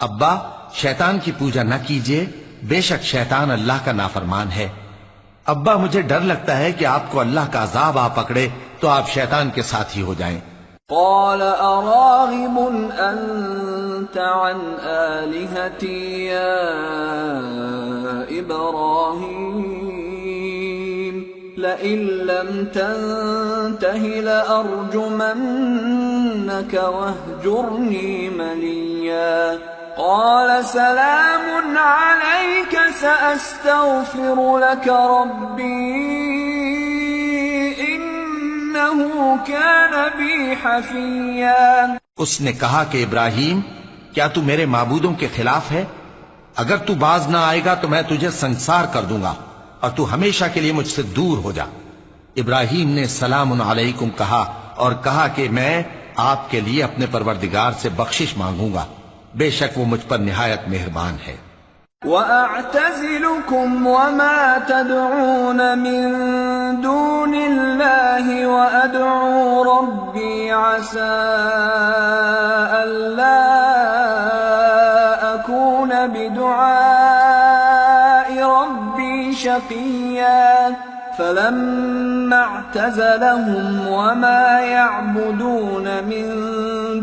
S2: ابا شیطان کی پوجا نہ کیجیے، بے شک شیطان اللہ کا نافرمان ہے۔ ابا مجھے ڈر لگتا ہے کہ آپ کو اللہ کا عذاب آ پکڑے تو آپ شیطان کے ساتھی ہو جائیں۔
S1: قال أراغب أنت عن آلهتي يا إبراهيم لئن لم تنته لأرجمنك واهجرني مليا۔ قال سلام عليك سأستغفر لك ربي إنه كان بي حفيا۔
S2: اس نے کہا کہ ابراہیم کیا تو میرے معبودوں کے خلاف ہے؟ اگر تو باز نہ آئے گا تو میں تجھے سنسار کر دوں گا اور تو ہمیشہ کے لیے مجھ سے دور ہو جا۔ ابراہیم نے سلام علیکم کہا اور کہا کہ میں آپ کے لیے اپنے پروردگار سے بخشش مانگوں گا، بے شک وہ مجھ پر نہایت مہربان ہے۔
S1: وَأَعْتَزِلُكُمْ وَمَا تَدْعُونَ مِن دُونِ اللَّهِ وَأَدْعُو رَبِّي عَسَىٰ أَلَّا أَكُونَ بِدُعَاءِ رَبِّي شَقِيًّا۔ فَلَمَّا اعْتَزَلَهُمْ وَمَا يَعْبُدُونَ مِن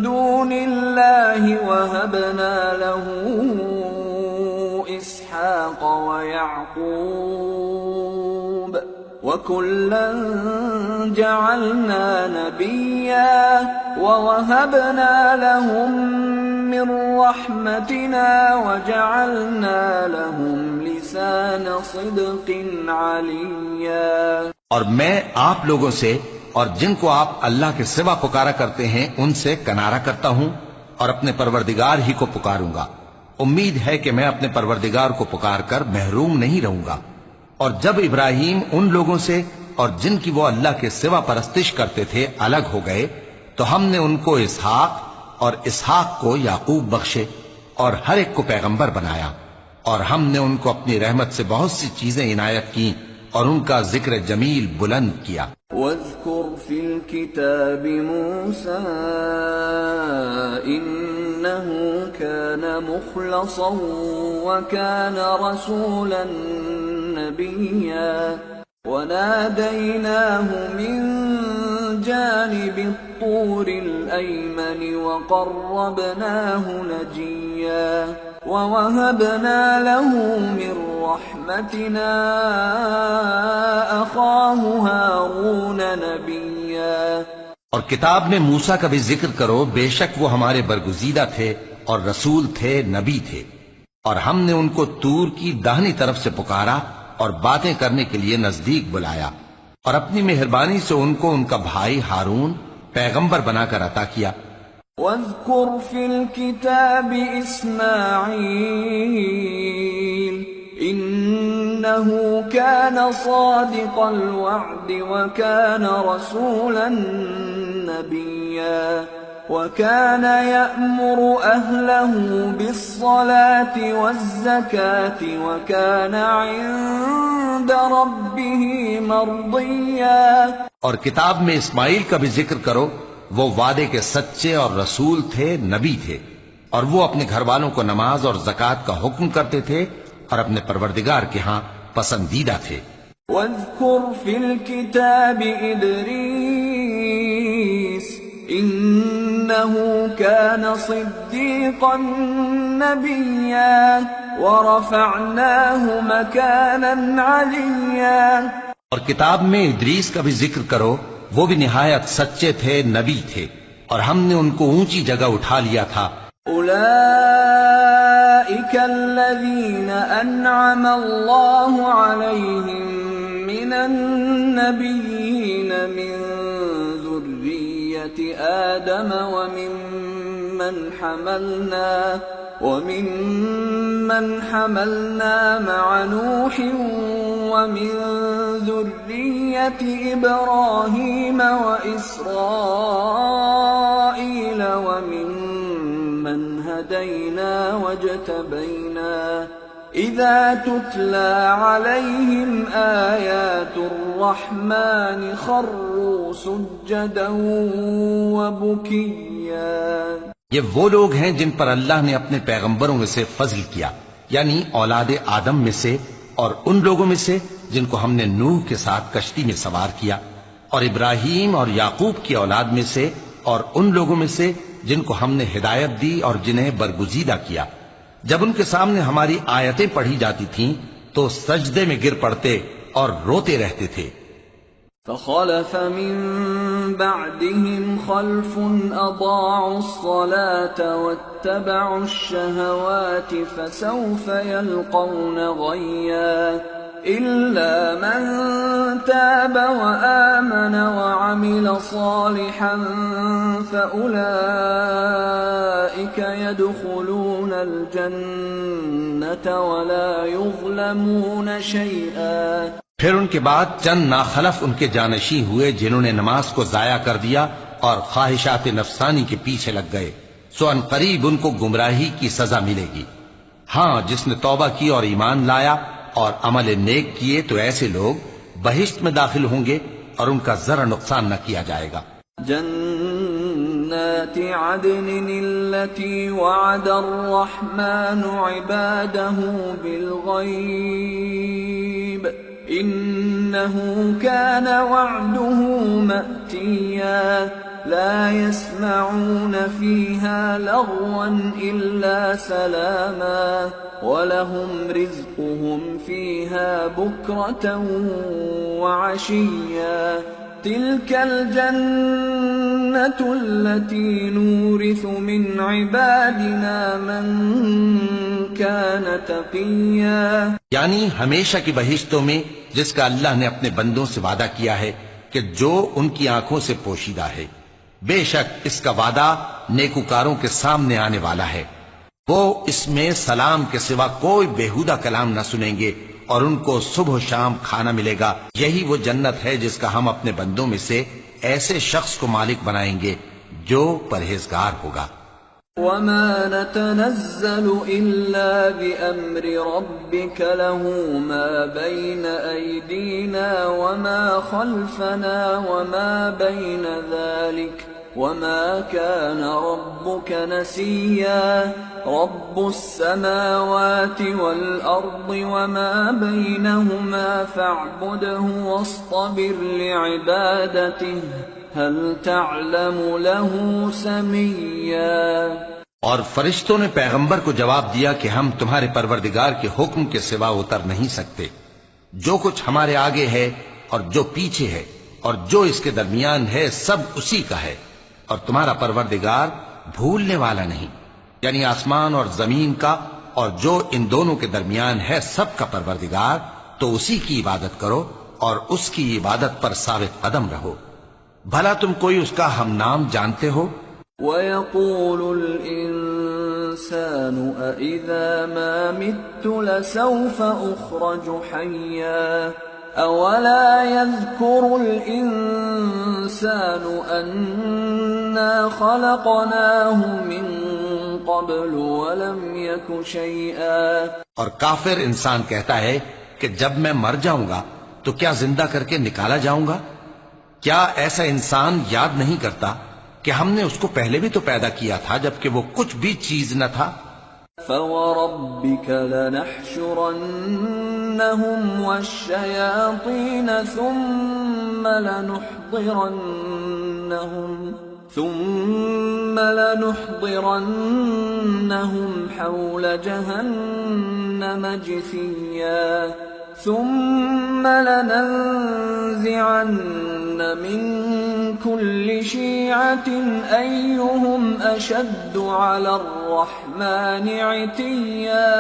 S1: دُونِ اللَّهِ وَهَبْنَا لَهُ إسحاق ويعقوب وكلا جعلنا نبيا ووهبنا لهم من رحمتنا وجعلنا لهم لسان صدق عليا۔
S2: اور میں آپ لوگوں سے اور جن کو آپ اللہ کے سوا پکارا کرتے ہیں ان سے کنارہ کرتا ہوں اور اپنے پروردگار ہی کو پکاروں گا۔ امید ہے کہ میں اپنے پروردگار کو پکار کر محروم نہیں رہوں گا۔ اور جب ابراہیم ان لوگوں سے اور جن کی وہ اللہ کے سوا پرستش کرتے تھے الگ ہو گئے تو ہم نے ان کو اسحاق اور اسحاق کو یعقوب بخشے اور ہر ایک کو پیغمبر بنایا، اور ہم نے ان کو اپنی رحمت سے بہت سی چیزیں عنایت کی اور ان کا ذکر جمیل بلند کیا۔
S1: واذكر في الكتاب موسى إنه كان مخلصا وكان رسولا نبيا وناديناه من جانب الطور الأيمن وقربناه نجيا ووهبنا له من رحمتنا أخاه هارون نبيا۔
S2: اور کتاب میں موسیٰ کا بھی ذکر کرو، بے شک وہ ہمارے برگزیدہ تھے اور رسول تھے، نبی تھے، اور ہم نے ان کو طور کی داہنی طرف سے پکارا اور باتیں کرنے کے لیے نزدیک بلایا، اور اپنی مہربانی سے ان کو ان کا بھائی ہارون پیغمبر بنا کر عطا کیا۔
S1: واذكر في الكتاب إسماعيل إنه كان صادق الوعد وكان رسولا نبيا وكان يأمر أهله بالصلاة والزكاة وكان عند ربه مرضيا.
S2: اور کتاب میں اسماعیل کا بھی ذکر کرو، وہ وعدے کے سچے اور رسول تھے، نبی تھے، اور وہ اپنے گھر والوں کو نماز اور زکوٰۃ کا حکم کرتے تھے اور اپنے پروردگار کے ہاں پسندیدہ تھے.
S1: واذكر في الكتاب إدريس إنه كان صديقا نبيا ورفعناه مكانا عليا.
S2: اور کتاب میں ادریس کا بھی ذکر کرو، وہ بھی نہایت سچے تھے، نبی تھے، اور ہم نے ان کو اونچی جگہ اٹھا لیا تھا.
S1: أولئك الذين أنعم الله عليهم من النبيين من ذرية آدم ومن حملنا مع نوح ومن ذرية إبراهيم وإسرائيل وممن هدينا واجتبينا إذا تتلى عليهم آيات الرحمن خروا سجدا وبكيا.
S2: یہ وہ لوگ ہیں جن پر اللہ نے اپنے پیغمبروں میں سے فضل کیا، یعنی اولاد آدم میں سے، اور ان لوگوں میں سے جن کو ہم نے نوح کے ساتھ کشتی میں سوار کیا، اور ابراہیم اور یعقوب کی اولاد میں سے، اور ان لوگوں میں سے جن کو ہم نے ہدایت دی اور جنہیں برگزیدہ کیا. جب ان کے سامنے ہماری آیتیں پڑھی جاتی تھیں تو سجدے میں گر پڑتے اور روتے رہتے تھے.
S1: فخلف من بعدهم خلف أضاعوا الصلاة واتبعوا الشهوات فسوف يلقون غيا إلا من تاب وآمن وعمل صالحا فأولئك يدخلون الجنة ولا يظلمون شيئا.
S2: پھر ان کے بعد چند ناخلف ان کے جانشین ہوئے جنہوں نے نماز کو ضائع کر دیا اور خواہشات نفسانی کے پیچھے لگ گئے، سو ان قریب ان کو گمراہی کی سزا ملے گی. ہاں، جس نے توبہ کی اور ایمان لایا اور عمل نیک کیے تو ایسے لوگ بہشت میں داخل ہوں گے اور ان کا ذرا نقصان نہ کیا جائے گا.
S1: جنات عدن التي وعد الرحمن عباده بالغيب إنه كان وعده مأتيا لا يسمعون فيها لغوا إلا سلاما ولهم رزقهم فيها بكرة وعشيا. تلك الجنة التي نورث من عبادنا من كان تقيا.
S2: یعنی ہمیشہ کی بہشتوں میں جس کا اللہ نے اپنے بندوں سے وعدہ کیا ہے کہ جو ان کی آنکھوں سے پوشیدہ ہے. بے شک اس کا وعدہ نیکوکاروں کے سامنے آنے والا ہے. وہ اس میں سلام کے سوا کوئی بےہودہ کلام نہ سنیں گے اور ان کو صبح و شام کھانا ملے گا. یہی وہ جنت ہے جس کا ہم اپنے بندوں میں سے ایسے شخص کو مالک بنائیں گے جو پرہیزگار ہوگا.
S1: وما نتنزل إلا بأمر ربك له ما بين أيدينا وما خلفنا وما بين ذلك وما كان ربك نسيا. رب السماوات والأرض وما بينهما فاعبده واصطبر لعبادته هل تعلم له سميا.
S2: اور فرشتوں نے پیغمبر کو جواب دیا کہ ہم تمہارے پروردگار کے حکم کے سوا اتر نہیں سکتے. جو کچھ ہمارے آگے ہے اور جو پیچھے ہے اور جو اس کے درمیان ہے سب اسی کا ہے، اور تمہارا پروردگار بھولنے والا نہیں. یعنی آسمان اور زمین کا اور جو ان دونوں کے درمیان ہے سب کا پروردگار، تو اسی کی عبادت کرو اور اس کی عبادت پر ثابت قدم رہو. بھلا تم کوئی اس کا ہم نام جانتے ہو؟
S1: وَيَقُولُ الْإِنسَانُ الإنسان أإذا ما مت لسوف أخرج حيا أولا يذكر الإنسان أنا خلقناه من قبل ولم يك شيئا.
S2: اور کافر انسان کہتا ہے کہ جب میں مر جاؤں گا تو کیا زندہ کر کے نکالا جاؤں گا؟ کیا ایسا انسان یاد نہیں کرتا کہ ہم نے اس کو پہلے بھی تو پیدا کیا تھا جبکہ وہ کچھ بھی چیز نہ تھا؟
S1: فَوَرَبِّكَ لَنَحْشُرَنَّهُمْ وَالشَّيَاطِينَ ثُمَّ لَنُحْضِرَنَّهُمْ حَوْلَ جَهَنَّمَ جِثِيًّا ثُمَّ لَنَنزِعَنَّ مِن كُلِّ شِيعَةٍ أَيُّهُمْ أَشَدُّ عَلَى الرَّحْمَنِ عِتِيًّا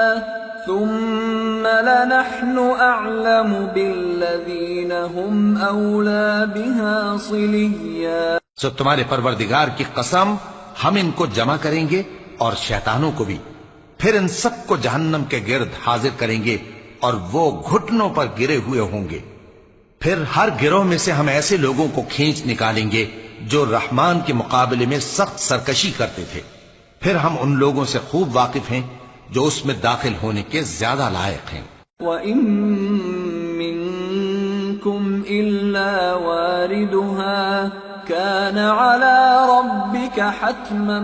S1: ثُمَّ لَنَحْنُ أَعْلَمُ بِالَّذِينَ هُمْ أَوْلَى بِهَا صِلِيًّا.
S2: سو تمہارے پروردگار کی قسم ہم ان کو جمع کریں گے اور شیطانوں کو بھی، پھر ان سب کو جہنم کے گرد حاضر کریں گے اور وہ گھٹنوں پر گرے ہوئے ہوں گے. پھر ہر گروہ میں سے ہم ایسے لوگوں کو کھینچ نکالیں گے جو رحمان کے مقابلے میں سخت سرکشی کرتے تھے. پھر ہم ان لوگوں سے خوب واقف ہیں جو اس میں داخل ہونے کے زیادہ لائق ہیں.
S1: وَإِن مِّنكُمْ إِلَّا وَارِدُهَا كَانَ عَلَى رَبِّكَ حَتْمًا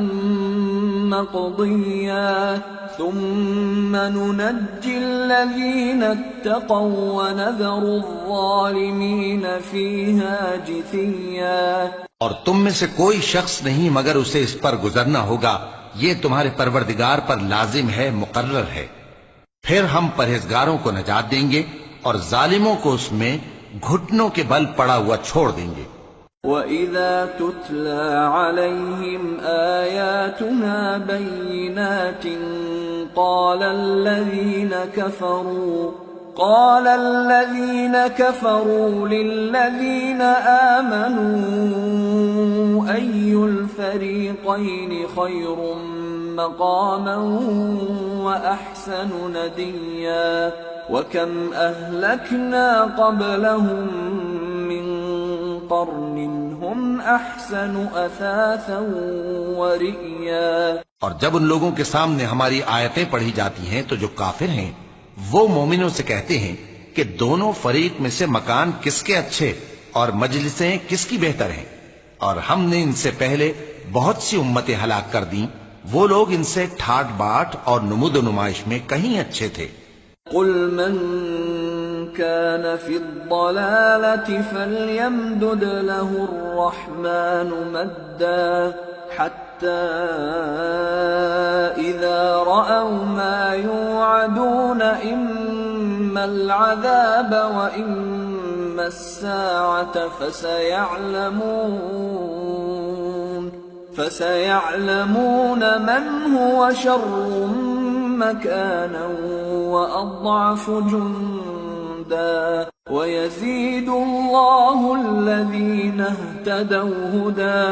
S1: مَّقْضِيًّا ثُمَّ نُنَجِّي الَّذِينَ اتَّقَوْا وَنَذَرُ الظَّالِمِينَ فِيهَا جِثِيًّا.
S2: اور تم میں سے کوئی شخص نہیں مگر اسے اس پر گزرنا ہوگا، یہ تمہارے پروردگار پر لازم ہے، مقرر ہے. پھر ہم پرہیزگاروں کو نجات دیں گے اور ظالموں کو اس میں گھٹنوں کے بل پڑا ہوا چھوڑ دیں گے.
S1: وَإِذَا تُتْلَى عَلَيْهِمْ آيَاتُنَا بَيِّنَاتٍ قَالَ الَّذِينَ كَفَرُوا لِلَّذِينَ آمَنُوا أَيُّ الْفَرِيقَيْنِ خَيْرٌ مَّقَامًا وَأَحْسَنُ نَدِيًّا وَكَمْ أَهْلَكْنَا قَبْلَهُم مِّن قَرْنٍ هُمْ أَحْسَنُ أَثَاثًا وَرِئْيًا.
S2: اور جب ان لوگوں کے سامنے ہماری آیتیں پڑھی جاتی ہیں تو جو کافر ہیں وہ مومنوں سے کہتے ہیں کہ دونوں فریق میں سے مکان کس کے اچھے اور مجلسیں کس کی بہتر ہیں، اور ہم نے ان سے پہلے بہت سی امتیں ہلاک کر دیں، وہ لوگ ان سے ٹھاٹ باٹ اور نمود و نمائش میں کہیں اچھے تھے.
S1: قُلْ مَنْ كَانَ فِي الضَّلَالَةِ فَلْيَمْدُدْ لَهُ الرَّحْمَنُ مَدًّا حَتَّى إِذَا رَأَوْا مَا يُوعَدُونَ إِمَّا الْعَذَابَ وَإِمَّا السَّاعَةَ فَسَيَعْلَمُونَ مَنْ هُوَ شَرٌّ مَكَانًا وَأَضْعَفُ جُنْدًا وَيَزِيدُ اللَّهُ الَّذِينَ اهْتَدَوْا هُدًى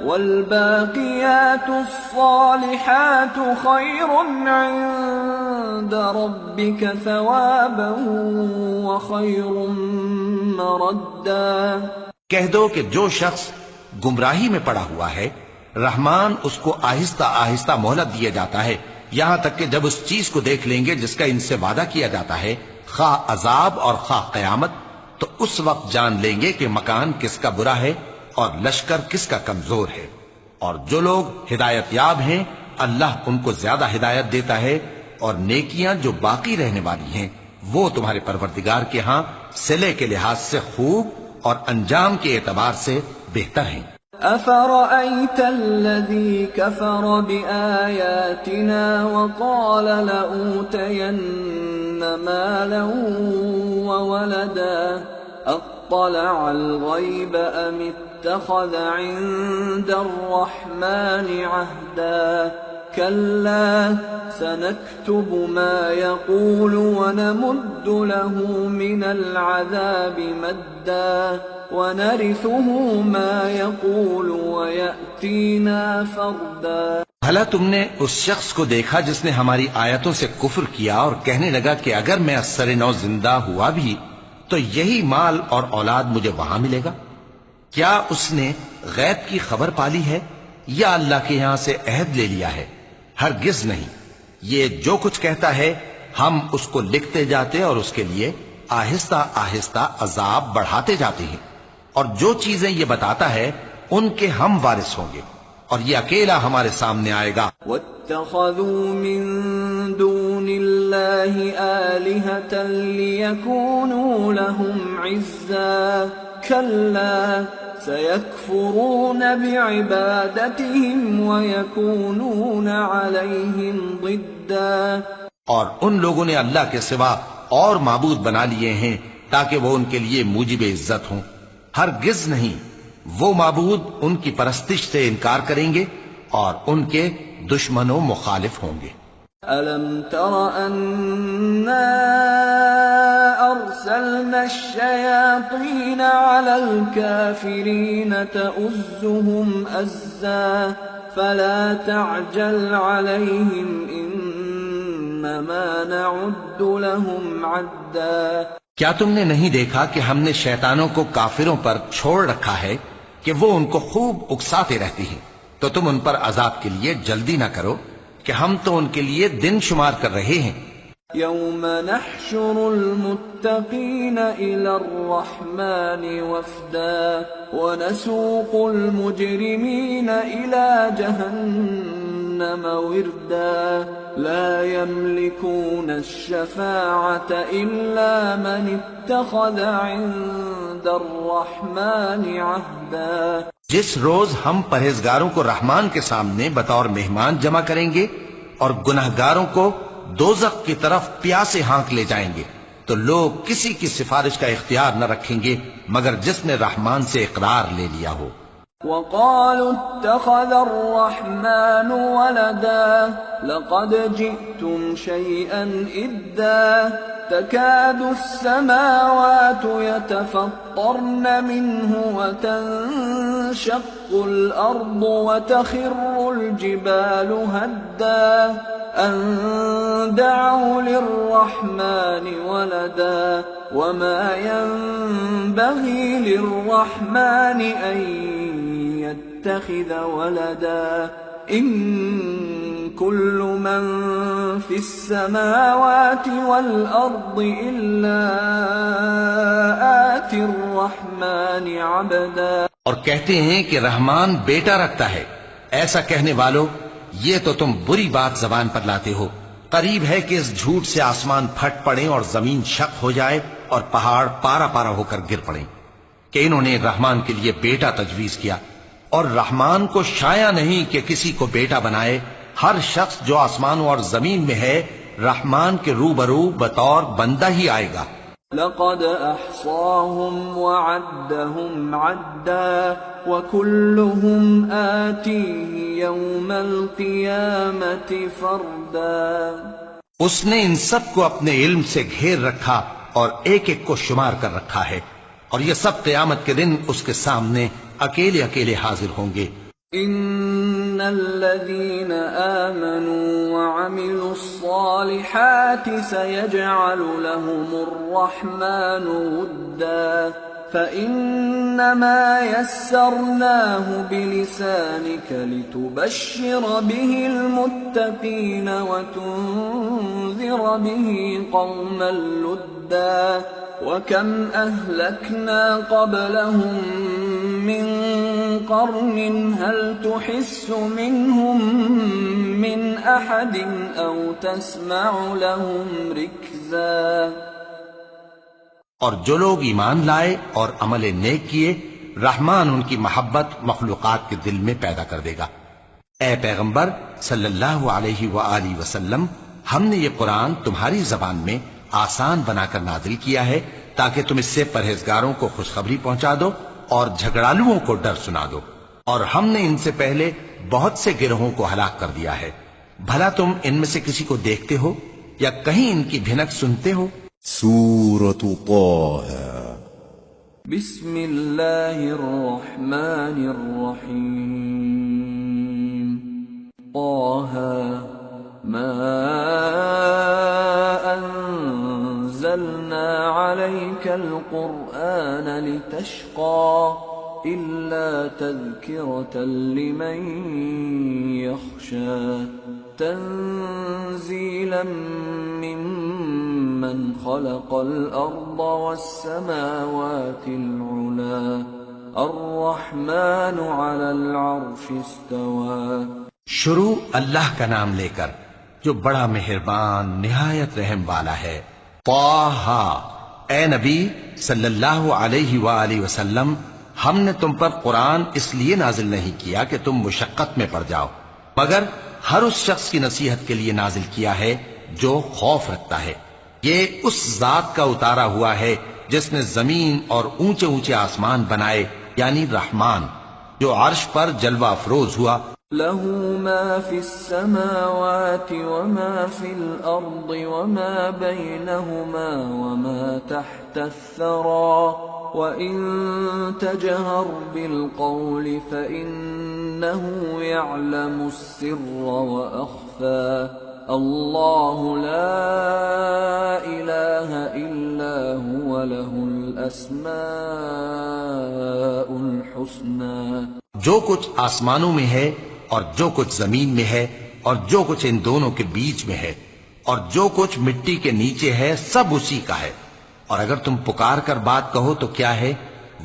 S1: وَالْبَاقِيَاتُ الصَّالِحَاتُ خَيْرٌ عِندَ رَبِّكَ ثَوَابًا وَخَيْرٌ مَّرَدًّا.
S2: کہہ دو کہ جو شخص گمراہی میں پڑا ہوا ہے رحمان اس کو آہستہ آہستہ مہلت دیا جاتا ہے، یہاں تک کہ جب اس چیز کو دیکھ لیں گے جس کا ان سے وعدہ کیا جاتا ہے، خواہ عذاب اور خواہ قیامت، تو اس وقت جان لیں گے کہ مکان کس کا برا ہے اور لشکر کس کا کمزور ہے. اور جو لوگ ہدایت یاب ہیں اللہ ان کو زیادہ ہدایت دیتا ہے، اور نیکیاں جو باقی رہنے والی ہیں وہ تمہارے پروردگار کے ہاں صلے کے لحاظ سے خوب اور انجام کے اعتبار سے بہتر ہیں.
S1: أَفَرَأَيْتَ الَّذِي كَفَرَ بِآيَاتِنَا وَقَالَ لَأُوتَيَنَّ مَالًا وَوَلَدًا أَطَّلَعَ الْغَيْبَ أَمِ اتَّخَذَ عِندَ الرَّحْمَنِ عَهْدًا كَلَّا سَنَكْتُبُ مَا يَقُولُ وَنَمُدُّ لَهُ مِنَ الْعَذَابِ مَدًّا وَنَرِثُهُ مَا يَقُولُ وَيَأْتِينَا فَرْدًا.
S2: بھلا تم نے اس شخص کو دیکھا جس نے ہماری آیتوں سے کفر کیا اور کہنے لگا کہ اگر میں اثر نو زندہ ہوا بھی تو یہی مال اور اولاد مجھے وہاں ملے گا؟ کیا اس نے غیب کی خبر پالی ہے یا اللہ کے یہاں سے عہد لے لیا ہے؟ ہرگز نہیں، یہ جو کچھ کہتا ہے ہم اس کو لکھتے جاتے اور اس کے لیے آہستہ آہستہ عذاب بڑھاتے جاتے ہیں، اور جو چیزیں یہ بتاتا ہے ان کے ہم وارث ہوں گے، اور یہ اکیلا ہمارے سامنے آئے گا۔
S1: واتخذوا من دون الله آلهة ليكونوا لهم عزا كلا سيكفرون بعبادتهم ويكونون عليهم ضدا۔
S2: اور ان لوگوں نے اللہ کے سوا اور معبود بنا لیے ہیں تاکہ وہ ان کے لیے موجب عزت ہوں، ہرگز نہیں، وہ معبود ان کی پرستش سے انکار کریں گے اور ان کے دشمن و مخالف ہوں گے۔
S1: أَلَمْ تَرَ أَنَّا أَرْسَلْنَا الشَّيَاطِينَ عَلَى الْكَافِرِينَ تَؤُزُّهُمْ أَزًّا فَلَا تَعْجَلْ عَلَيْهِمْ إِنَّمَا نَعُدُّ لَهُمْ عَدًّا۔
S2: کیا تم نے نہیں دیکھا کہ ہم نے شیطانوں کو کافروں پر چھوڑ رکھا ہے کہ وہ ان کو خوب اکساتے رہتی ہیں، تو تم ان پر عذاب کے لیے جلدی نہ کرو کہ ہم تو ان کے لیے دن شمار کر رہے ہیں۔
S1: يَوْمَ نَحْشُرُ الْمُتَّقِينَ إِلَى الرَّحْمَنِ وَفْدًا وَنَسُوقُ الْمُجْرِمِينَ إِلَى جَهَنَّمَ وِرْدًا لَا يَمْلِكُونَ الشَّفَاعَةَ إِلَّا مَنِ اتَّخَذَ عِندَ الرَّحْمَنِ عَهْدًا۔
S2: جس روز ہم پرہیزگاروں کو رحمان کے سامنے بطور مہمان جمع کریں گے اور گناہگاروں کو دوزخ کی طرف پیاسے ہانک لے جائیں گے، تو لوگ کسی کی سفارش کا اختیار نہ رکھیں گے مگر جس نے رحمان سے اقرار لے لیا ہو۔
S1: وَقَالُوا اتَّخَذَ الرَّحْمَنُ وَلَدًا لَقَدْ جِئْتُمْ شَيْئًا إِدًّا تَكَادُ السَّمَاوَاتُ يَتَفَطَّرْنَ مِنْهُ وَتَنشَقُّ الْأَرْضُ وَتَخِرُّ الْجِبَالُ هَدًّا أَن دَعَوْا لِلرَّحْمَنِ وَلَدًا وَمَا يَنبَغِي لِلرَّحْمَنِ أَن يَتَّخِذَ وَلَدًا إِن كُلُّ مَن فِي السَّمَاوَاتِ وَالْأَرْضِ إِلَّا آتِي الرَّحْمَنِ عَبْدًا۔
S2: اور کہتے ہیں کہ رحمان بیٹا رکھتا ہے، ایسا کہنے والو یہ تو تم بری بات زبان پر لاتے ہو۔ قریب ہے کہ اس جھوٹ سے آسمان پھٹ پڑے اور زمین شق ہو جائے اور پہاڑ پارا پارا ہو کر گر پڑے کہ انہوں نے رحمان کے لیے بیٹا تجویز کیا، اور رحمان کو شایع نہیں کہ کسی کو بیٹا بنائے۔ ہر شخص جو آسمانوں اور زمین میں ہے رحمان کے روبرو بطور بندہ ہی آئے گا۔
S1: لقد احصاهم وعدهم عدا وكلهم آتيه يوم القيامة فردا۔
S2: اس نے ان سب کو اپنے علم سے گھیر رکھا اور ایک ایک کو شمار کر رکھا ہے، اور یہ سب قیامت کے دن اس کے سامنے اکیلے اکیلے حاضر ہوں گے۔
S1: ان الذين آمنوا وعملوا الصالحات سيجعل لهم الرحمن ودا فإنما يسرناه بلسانك لتبشر به المتقين وتنذر به قوما لدا وكم أهلكنا قبلهم من قرن هل تحس منهم من أحد أو تسمع لهم ركزا۔
S2: اور جو لوگ ایمان لائے اور عمل نیک کیے رحمان ان کی محبت مخلوقات کے دل میں پیدا کر دے گا۔ اے پیغمبر صلی اللہ علیہ وآلہ وسلم، ہم نے یہ قرآن تمہاری زبان میں آسان بنا کر نازل کیا ہے تاکہ تم اس سے پرہیزگاروں کو خوشخبری پہنچا دو اور جھگڑالوؤں کو ڈر سنا دو، اور ہم نے ان سے پہلے بہت سے گروہوں کو ہلاک کر دیا ہے۔ بھلا تم ان میں سے کسی کو دیکھتے ہو یا کہیں ان کی بھنک سنتے ہو؟
S3: سورة طه
S1: بسم اللہ الرحمن الرحیم طه ما أنزلنا عليك القرآن لتشقى إلا تذكرة لمن يخشى تنزيلا ممن خلق الأرض والسماوات العلى الرحمن على العرش استوى.
S2: شروع اللہ کا نام لے کر جو بڑا مہربان نہایت رحم والا ہے. طٰہ، اے نبی صلی اللہ علیہ وآلہ وسلم، ہم نے تم پر قرآن اس لیے نازل نہیں کیا کہ تم مشقت میں پڑ جاؤ، مگر ہر اس شخص کی نصیحت کے لیے نازل کیا ہے جو خوف رکھتا ہے. یہ اس ذات کا اتارا ہوا ہے جس نے زمین اور اونچے اونچے آسمان بنائے، یعنی رحمان، جو عرش پر جلوہ افروز ہوا.
S1: له ما في السماوات وما في الأرض وما بينهما وما تحت الثرى وإن تجهر بالقول فإنه يعلم السر وأخفى الله لا إله إلا هو له الأسماء الحسنى.
S2: جو کچھ آسمانوں میں ہے اور جو کچھ زمین میں ہے اور جو کچھ ان دونوں کے بیچ میں ہے اور جو کچھ مٹی کے نیچے ہے، سب اسی کا ہے. اور اگر تم پکار کر بات کہو تو کیا ہے،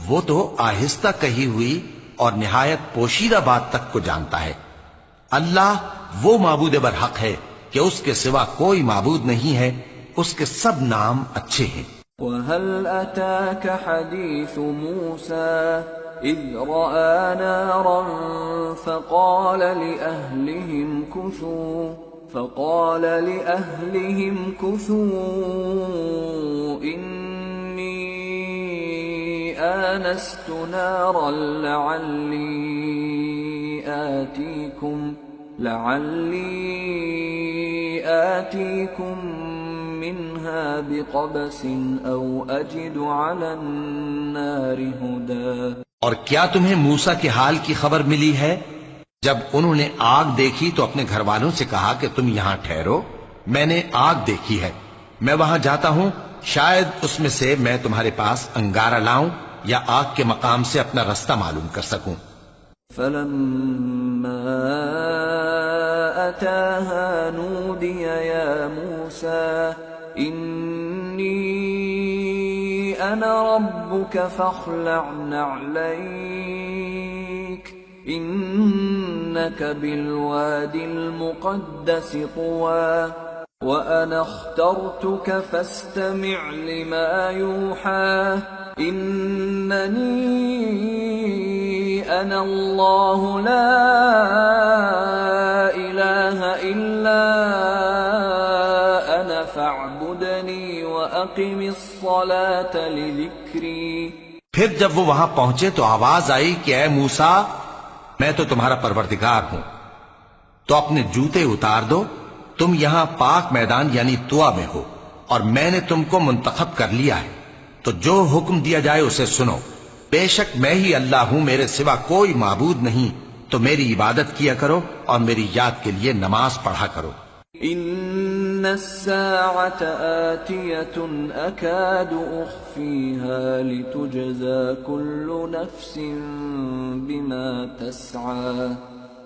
S2: وہ تو آہستہ کہی ہوئی اور نہایت پوشیدہ بات تک کو جانتا ہے. اللہ وہ معبود برحق ہے کہ اس کے سوا کوئی معبود نہیں ہے، اس کے سب نام اچھے ہیں.
S1: وَهَلْ أَتَاكَ حَدِيثُ مُوسَى إِذْ رَأَى نَارًا فَقَالَ لِأَهْلِهِمْ كُثُوا إِنِّي آنَسْتُ نَارًا لعلی آتیکم منها بقبس او اجد علی النار ہدی.
S2: اور کیا تمہیں موسیٰ کے حال کی خبر ملی ہے؟ جب انہوں نے آگ دیکھی تو اپنے گھر والوں سے کہا کہ تم یہاں ٹھہرو، میں نے آگ دیکھی ہے، میں وہاں جاتا ہوں، شاید اس میں سے میں تمہارے پاس انگارہ لاؤں یا آگ کے مقام سے اپنا رستہ معلوم کر سکوں.
S1: فلما أتاها نودي يا موسى إني أنا ربك فاخلع نعليك إنك بالوادي المقدس طوى وأنا اخترتك فاستمع لما يوحى إنني أنا الله لا إله إلا أنا فاعبدني وأقم الصلاة لذكري.
S2: پھر جب وہ وہاں پہنچے تو آواز آئی کہ اے موسیٰ، میں تو تمہارا پروردگار ہوں، تو اپنے جوتے اتار دو، تم یہاں پاک میدان یعنی طوا میں ہو اور میں نے تم کو منتخب کر لیا ہے، تو جو حکم دیا جائے اسے سنو. بے شک میں ہی اللہ ہوں، میرے سوا کوئی معبود نہیں، تو میری عبادت کیا کرو اور میری یاد کے لیے نماز پڑھا کرو.
S1: ان الساعة آتية اكاد اخفيها لتجزى كل نفس بما تسعى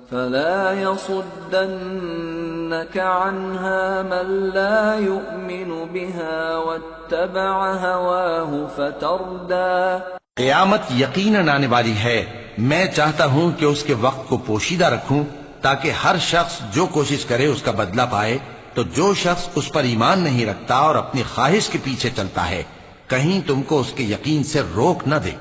S1: فلا يصدنك عنها من لا يؤمن بها واتبع هواه فتردى.
S2: قیامت یقیناً آنے والی ہے، میں چاہتا ہوں کہ اس کے وقت کو پوشیدہ رکھوں تاکہ ہر شخص جو کوشش کرے اس کا بدلہ پائے. تو جو شخص اس پر ایمان نہیں رکھتا اور اپنی خواہش کے پیچھے چلتا ہے کہیں تم کو اس کے یقین سے روک نہ دے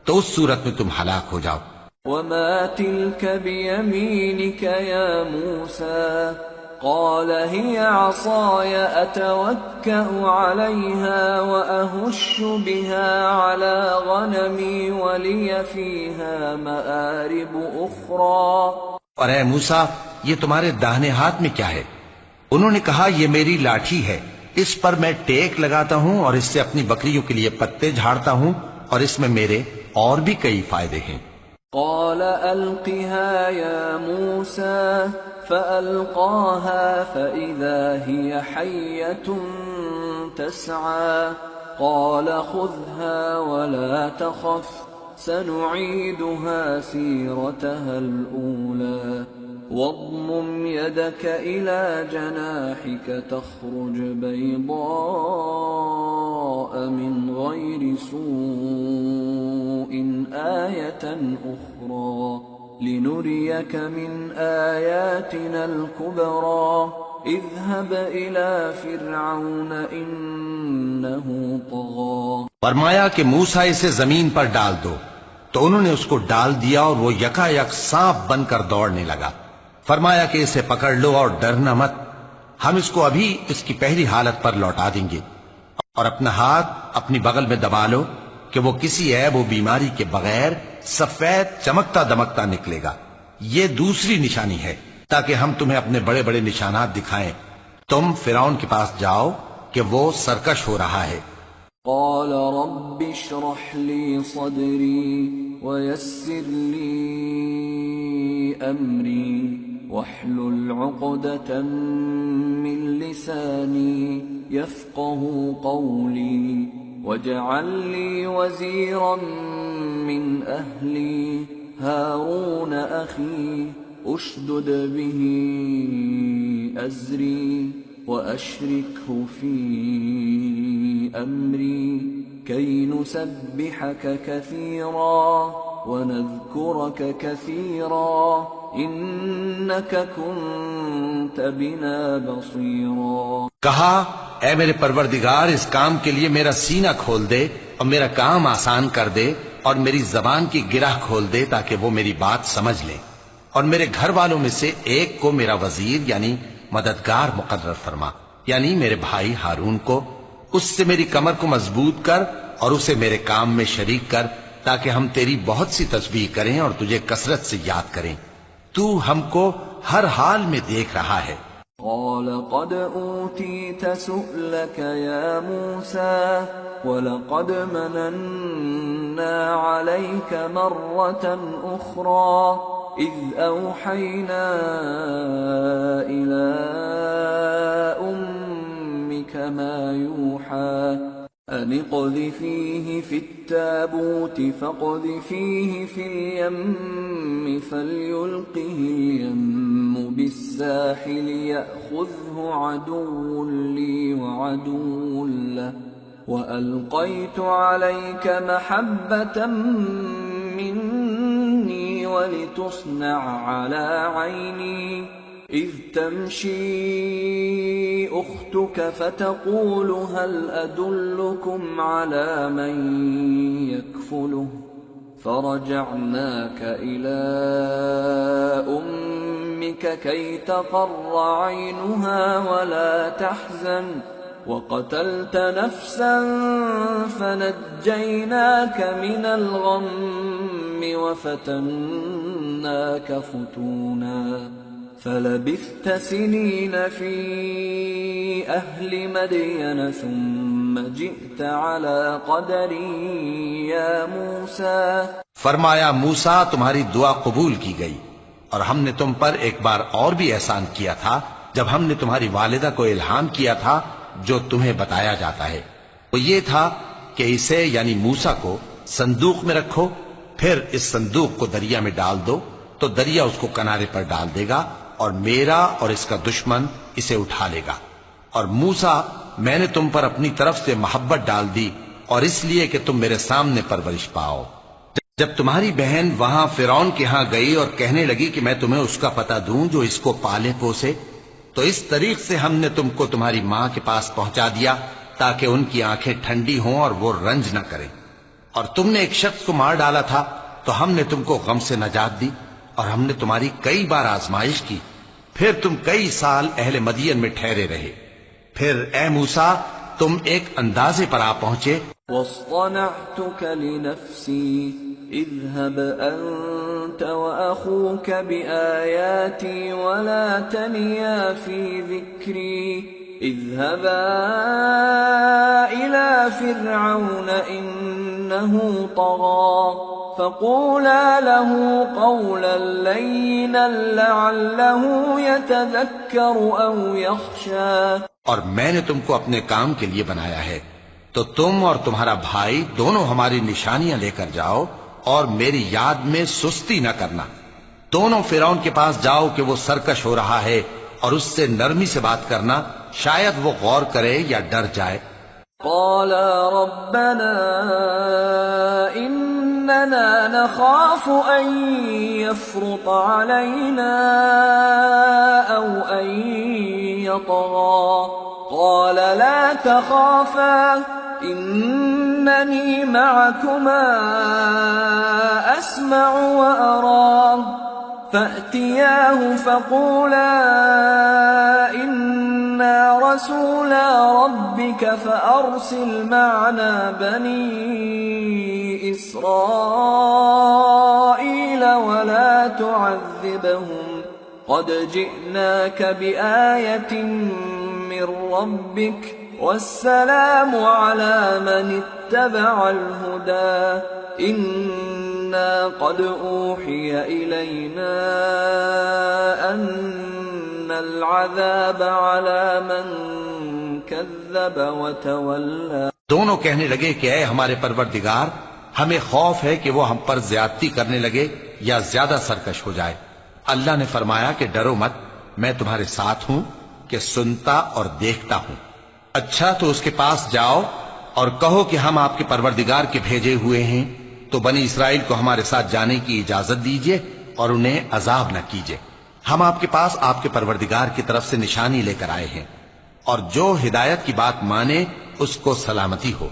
S2: تو اس صورت میں تم ہلاک ہو جاؤ.
S1: وما تلك بيمينك يا موسى قال هي عصاي أتوكأ عليها وأهش بها على غنمي ولي فيها مآرب أخرى.
S2: اور اے موسیٰ، یہ تمہارے داہنے ہاتھ میں کیا ہے؟ انہوں نے کہا یہ میری لاٹھی ہے، اس پر میں ٹیک لگاتا ہوں اور اس سے اپنی بکریوں کے لیے پتے جھاڑتا ہوں اور اس میں میرے اور بھی کئی فائدے ہیں.
S1: قال ألقها يا موسى فألقاها فإذا هي حية تسعى قال خذها ولا تخف سنعيدها سيرتها الأولى واضمم يدك إلى جناحك تخرج بيضاء من غير سوء آية أخرى لنريك من آياتنا الكبرى اذهب إلى فرعون إنه طغى.
S2: فرمایا کہ موسیٰ اسے زمین پر ڈال دو، تو انہوں نے اس کو ڈال دیا اور وہ یکا یک سانپ بن کر دوڑنے لگا. فرمایا کہ اسے پکڑ لو اور ڈرنا مت، ہم اس کو ابھی اس کی پہلی حالت پر لوٹا دیں گے، اور اپنا ہاتھ اپنی بغل میں دبا لو کہ وہ کسی عیب و بیماری کے بغیر سفید چمکتا دمکتا نکلے گا. یہ دوسری نشانی ہے تاکہ ہم تمہیں اپنے بڑے بڑے نشانات دکھائیں. تم فرعون کے پاس جاؤ کہ وہ سرکش ہو رہا ہے.
S1: قال رب اشرح لي صدري ويسر لي أمري واحلل عقدة من لساني يفقه قولي واجعل لي وزيرا من أهلي هارون أخي أشدد به أزري وأشركه في أمري كي نسبحك كثيرا ونذكرك كثيرا إنك كنت بنا بصيرا.
S2: کہا اے میرے پروردگار اس کام کے لیے میرا سینہ کھول دے اور میرا کام آسان کر دے اور میری زبان کی گرہ کھول دے تاکہ وہ میری بات سمجھ لیں، اور میرے گھر والوں میں سے ایک کو میرا وزیر یعنی مددگار مقرر فرما، یعنی میرے بھائی ہارون کو. اس سے میری کمر کو مضبوط کر اور اسے میرے کام میں شریک کر تاکہ ہم تیری بہت سی تسبیح کریں اور تجھے کثرت سے یاد کریں. تو ہم کو ہر حال میں دیکھ رہا ہے.
S1: قال قد أوتيت سؤلك يا موسى ولقد مننا عليك مرة أخرى إذ أوحينا إلى أمك ما يوحى أن اقذفيه في التابوت فاقذفيه في اليم فليلقه اليم بالساحل يأخذه عدو لي وعدو له وألقيت عليك محبة مني ولتصنع على عيني إذ تمشي أختك فتقول هل أدلكم على من يكفله فرجعناك إلى أمك كي تقر عينها ولا تحزن وقتلت نفسا فنجيناك من الغم وفتناك فتونا فلبثت سنين في أهل مدين ثم جئت على قدر يا موسى.
S2: فرمایا موسیٰ تمہاری دعا قبول کی گئی، اور ہم نے تم پر ایک بار اور بھی احسان کیا تھا جب ہم نے تمہاری والدہ کو الہام کیا تھا جو تمہیں بتایا جاتا ہے. وہ یہ تھا کہ اسے یعنی موسیٰ کو صندوق میں رکھو، پھر اس صندوق کو دریا میں ڈال دو تو دریا اس کو کنارے پر ڈال دے گا اور میرا اور اس کا دشمن اسے اٹھا لے گا. اور موسیٰ میں نے تم پر اپنی طرف سے محبت ڈال دی اور اس لیے کہ تم میرے سامنے پرورش پاؤ. جب تمہاری بہن وہاں فرعون کے ہاں گئی اور کہنے لگی کہ میں تمہیں اس کا پتہ دوں جو اس کو پالے پوسے، تو اس طریق سے ہم نے تم کو تمہاری ماں کے پاس پہنچا دیا تاکہ ان کی آنکھیں ٹھنڈی ہوں اور وہ رنج نہ کریں. اور تم نے ایک شخص کو مار ڈالا تھا تو ہم نے تم کو غم سے نجات دی، اور ہم نے تمہاری کئی بار آزمائش کی، پھر تم کئی سال اہل مدین میں ٹھہرے رہے. پھر اے موسیٰ تم ایک اندازے پر آ پہنچے.
S1: واصطنعتك لنفسي اذهب أنت وأخوك بآياتي ولا تنيا في ذكري اذهبا إلى فرعون إنه طغى فقولا له قولا لينا لعله يتذكر أو يخشى
S2: اور میں نے تم کو اپنے کام کے لیے بنایا ہے، تو تم اور تمہارا بھائی دونوں ہماری نشانیاں لے کر جاؤ اور میری یاد میں سستی نہ کرنا۔ دونوں فرعون کے پاس جاؤ کہ وہ سرکش ہو رہا ہے، اور اس سے نرمی سے بات کرنا، شاید وہ غور کرے یا ڈر جائے۔
S1: قالا ربنا إننا نخاف أن يفرط علينا أو أن يطغى قال لا تخافا إنني معكما أسمع وأرى فأتياه فقولا إنا رسولا ربك فأرسل معنا بني إسرائيل ولا تعذبهم قد جئناك بآية من ربك والسلام على من اتبع الهدى إنا قد أوحي إلينا أن العذاب على من كذب وتولى۔
S2: دونوں کہنے لگے کہ اے ہمارے پروردگار، ہمیں خوف ہے کہ وہ ہم پر زیادتی کرنے لگے یا زیادہ سرکش ہو جائے۔ اللہ نے فرمایا کہ ڈرو مت، میں تمہارے ساتھ ہوں کہ سنتا اور دیکھتا ہوں۔ اچھا تو اس کے پاس جاؤ اور کہو کہ ہم آپ کے پروردگار کے بھیجے ہوئے ہیں، تو بنی اسرائیل کو ہمارے ساتھ جانے کی اجازت دیجیے اور انہیں عذاب نہ کیجیے۔ ہم آپ کے پاس آپ کے پروردگار کی طرف سے نشانی لے کر آئے ہیں، اور جو ہدایت کی بات مانے اس کو سلامتی ہو۔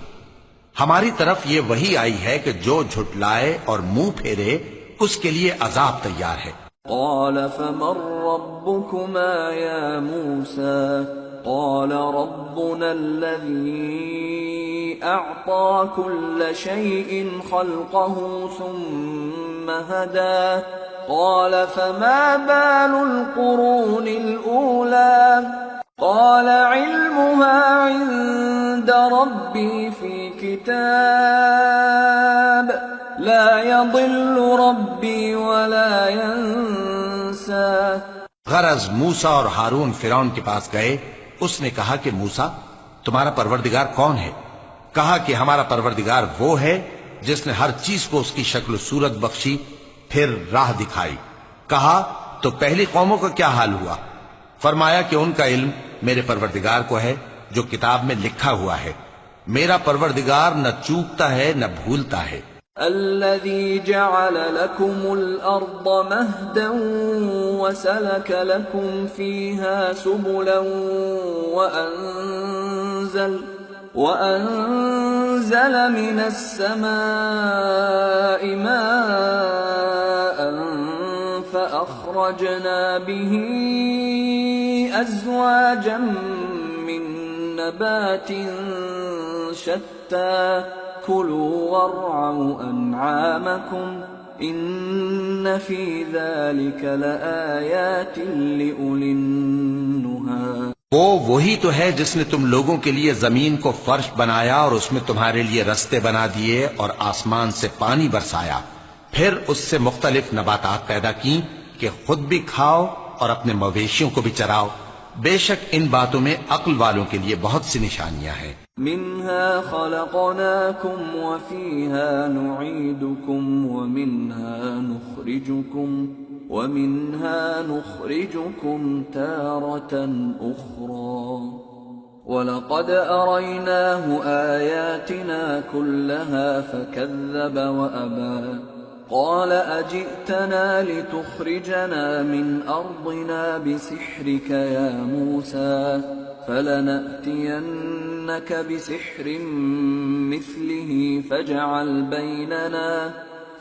S2: ہماری طرف یہ وحی آئی ہے کہ جو جھٹلائے اور منہ پھیرے اس کے لیے عذاب تیار ہے۔
S1: قال فمن ربكما يا موسى قال ربنا الذي أعطى كل شيء خلقه ثم هدى قال فما بال القرون الأولى قال علمها عند ربي في كتاب لا يضل ربي ولا ينسى۔
S2: غرض موسیٰ اور ہارون فرعون کے پاس گئے، اس نے کہا کہ موسیٰ تمہارا پروردگار کون ہے؟ کہا کہ ہمارا پروردگار وہ ہے جس نے ہر چیز کو اس کی شکل و صورت بخشی، پھر راہ دکھائی۔ کہا تو پہلی قوموں کا کیا حال ہوا؟ فرمایا کہ ان کا علم میرے پروردگار کو ہے جو کتاب میں لکھا ہوا ہے۔ میرا پروردگار نہ چوکتا ہے نہ بھولتا ہے۔
S1: الذي جعل لكم الأرض مهدا وسلك لكم فيها سبلا وأنزل من السماء ماء فأخرجنا به أزواجا من نبات شتى كلوا وارعوا أنعامكم إن في ذلك لآيات لأولي النهى۔
S2: وہ وہی تو ہے جس نے تم لوگوں کے لیے زمین کو فرش بنایا اور اس میں تمہارے لیے رستے بنا دیے اور آسمان سے پانی برسایا، پھر اس سے مختلف نباتات پیدا کی کہ خود بھی کھاؤ اور اپنے مویشیوں کو بھی چراؤ۔ بے شک ان باتوں میں عقل والوں کے لیے بہت سی نشانیاں ہیں۔
S1: منها خلقناكم وفيها نعيدكم ومنها نخرجكم تارة أخرى ولقد أريناه آياتنا كلها فكذب وأبى قال أجئتنا لتخرجنا من أرضنا بسحرك يا موسى فلنأتينك بسحر مثله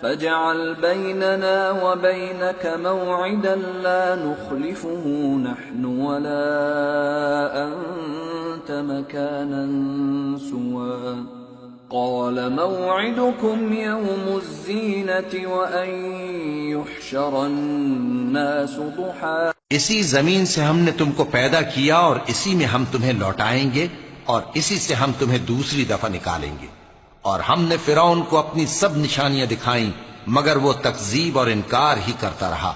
S1: فاجعل بيننا وبينك موعدا لا نخلفه نحن ولا أنت مكانا سوى قال موعدكم يوم الزينة وأن يحشر الناس ضحى۔
S2: اسی زمین سے ہم نے تم کو پیدا کیا اور اسی میں ہم تمہیں لوٹائیں گے اور اسی سے ہم تمہیں دوسری دفعہ نکالیں گے۔ اور ہم نے فرعون کو اپنی سب نشانیاں دکھائیں مگر وہ تکذیب اور انکار ہی کرتا رہا۔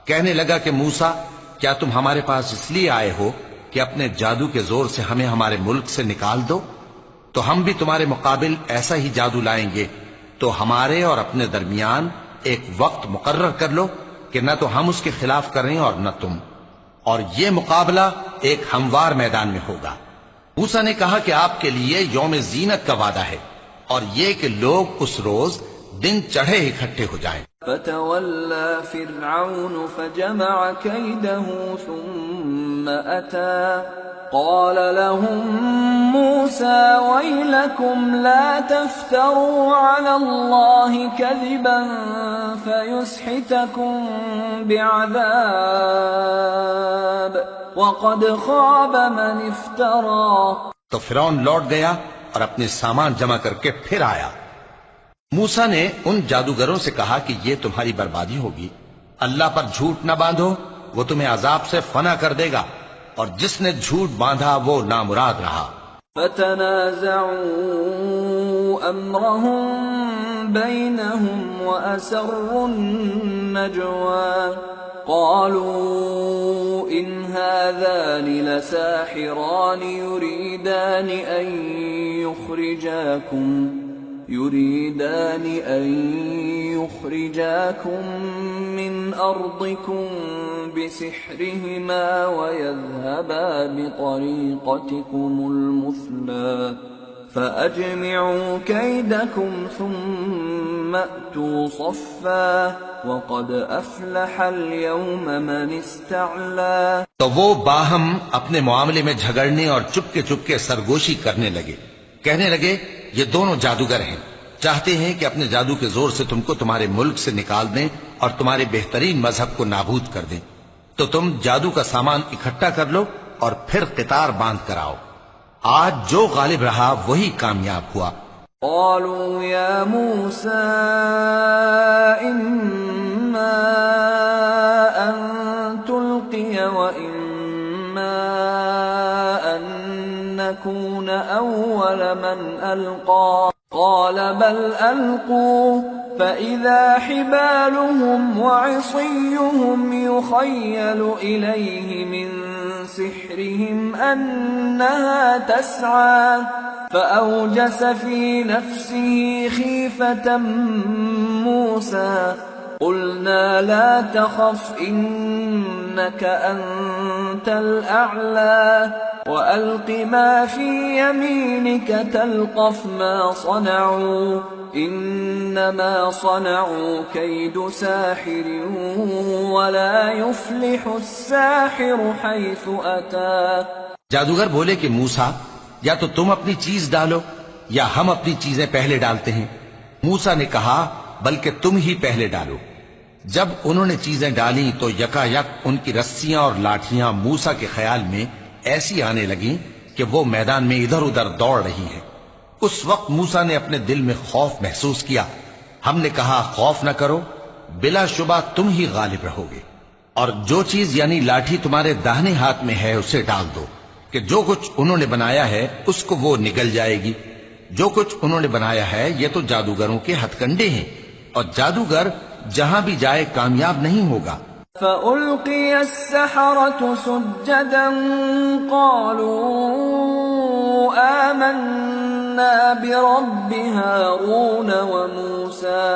S2: کہنے لگا کہ موسیٰ، کیا تم ہمارے پاس اس لیے آئے ہو کہ اپنے جادو کے زور سے ہمیں ہمارے ملک سے نکال دو؟ تو ہم بھی تمہارے مقابل ایسا ہی جادو لائیں گے، تو ہمارے اور اپنے درمیان ایک وقت مقرر کر لو کہ نہ تو ہم اس کے خلاف کریں اور نہ تم، اور یہ مقابلہ ایک ہموار میدان میں ہوگا۔ موسیٰ نے کہا کہ آپ کے لیے یوم زینت کا وعدہ ہے، اور یہ کہ لوگ اس روز دن چڑھے اکٹھے ہو جائیں۔
S1: فتولى فرعون فجمع كيده ثم أتى قال لهم موسى ويلكم لا تفتروا على الله كذبا فيسحتكم بعذاب وقد خاب من افترى۔
S2: تو فرعون لوٹ گیا اور اپنے سامان جمع کر کے پھر آیا۔ موسیٰ نے ان جادوگروں سے کہا کہ یہ تمہاری بربادی ہوگی، اللہ پر جھوٹ نہ باندھو، وہ تمہیں عذاب سے فنا کر دے گا، اور جس نے جھوٹ باندھا وہ نامراد رہا۔
S1: فتنازعوا امرهم بينهم واسروا النجوى قالوا ان هذان لساحران يريدان أن يخرجاكم من أرضكم بسحرهما ويذهبا بطريقتكم المثلى فأجمعوا كيدكم ثم أتوا صفا وقد أفلح اليوم من استعلى۔
S2: تو وہ باہم اپنے معاملے میں جھگڑنے اور چپکے سرگوشی کرنے لگے، کہنے لگے یہ دونوں جادوگر ہیں، چاہتے ہیں کہ اپنے جادو کے زور سے تم کو تمہارے ملک سے نکال دیں اور تمہارے بہترین مذہب کو نابود کر دیں، تو تم جادو کا سامان اکٹھا کر لو اور پھر قطار باندھ کر آؤ۔ آج جو غالب رہا وہی کامیاب ہوا۔
S1: قالوا يا موسى إما أن تلقي وإما أن نكون أول من ألقى قال بل ألقوا فإذا حبالهم وعصيهم يخيل إليه من سحرهم أنها تسعى فأوجس في نفسه خيفة موسى قلنا لا تخف إنك أنت الأعلى وألق ما في يمينك تلقف ما صنعوا إنما صنعوا كيد ساحر ولا يفلح الساحر حيث أتى۔
S2: جادوگر بولے کہ موسیٰ، یا تو تم اپنی چیز ڈالو یا ہم اپنی چیزیں پہلے ڈالتے ہیں۔ موسیٰ نے کہا بلکہ تم ہی پہلے ڈالو۔ جب انہوں نے چیزیں ڈالیں تو یکا یک ان کی رسیاں اور لاٹھیاں موسیٰ کے خیال میں ایسی آنے لگیں کہ وہ میدان میں ادھر ادھر دوڑ رہی ہیں۔ اس وقت موسیٰ نے اپنے دل میں خوف محسوس کیا۔ ہم نے کہا خوف نہ کرو، بلا شبہ تم ہی غالب رہو گے، اور جو چیز یعنی لاٹھی تمہارے داہنے ہاتھ میں ہے اسے ڈال دو کہ جو کچھ انہوں نے بنایا ہے اس کو وہ نگل جائے گی۔ جو کچھ انہوں نے بنایا ہے یہ تو جادوگروں کے ہتھ کنڈے ہیں، اور جادوگر جہاں بھی جائے کامیاب نہیں ہوگا۔
S1: فألقي السحرة سجدا قالوا آمنا برب هارون وموسى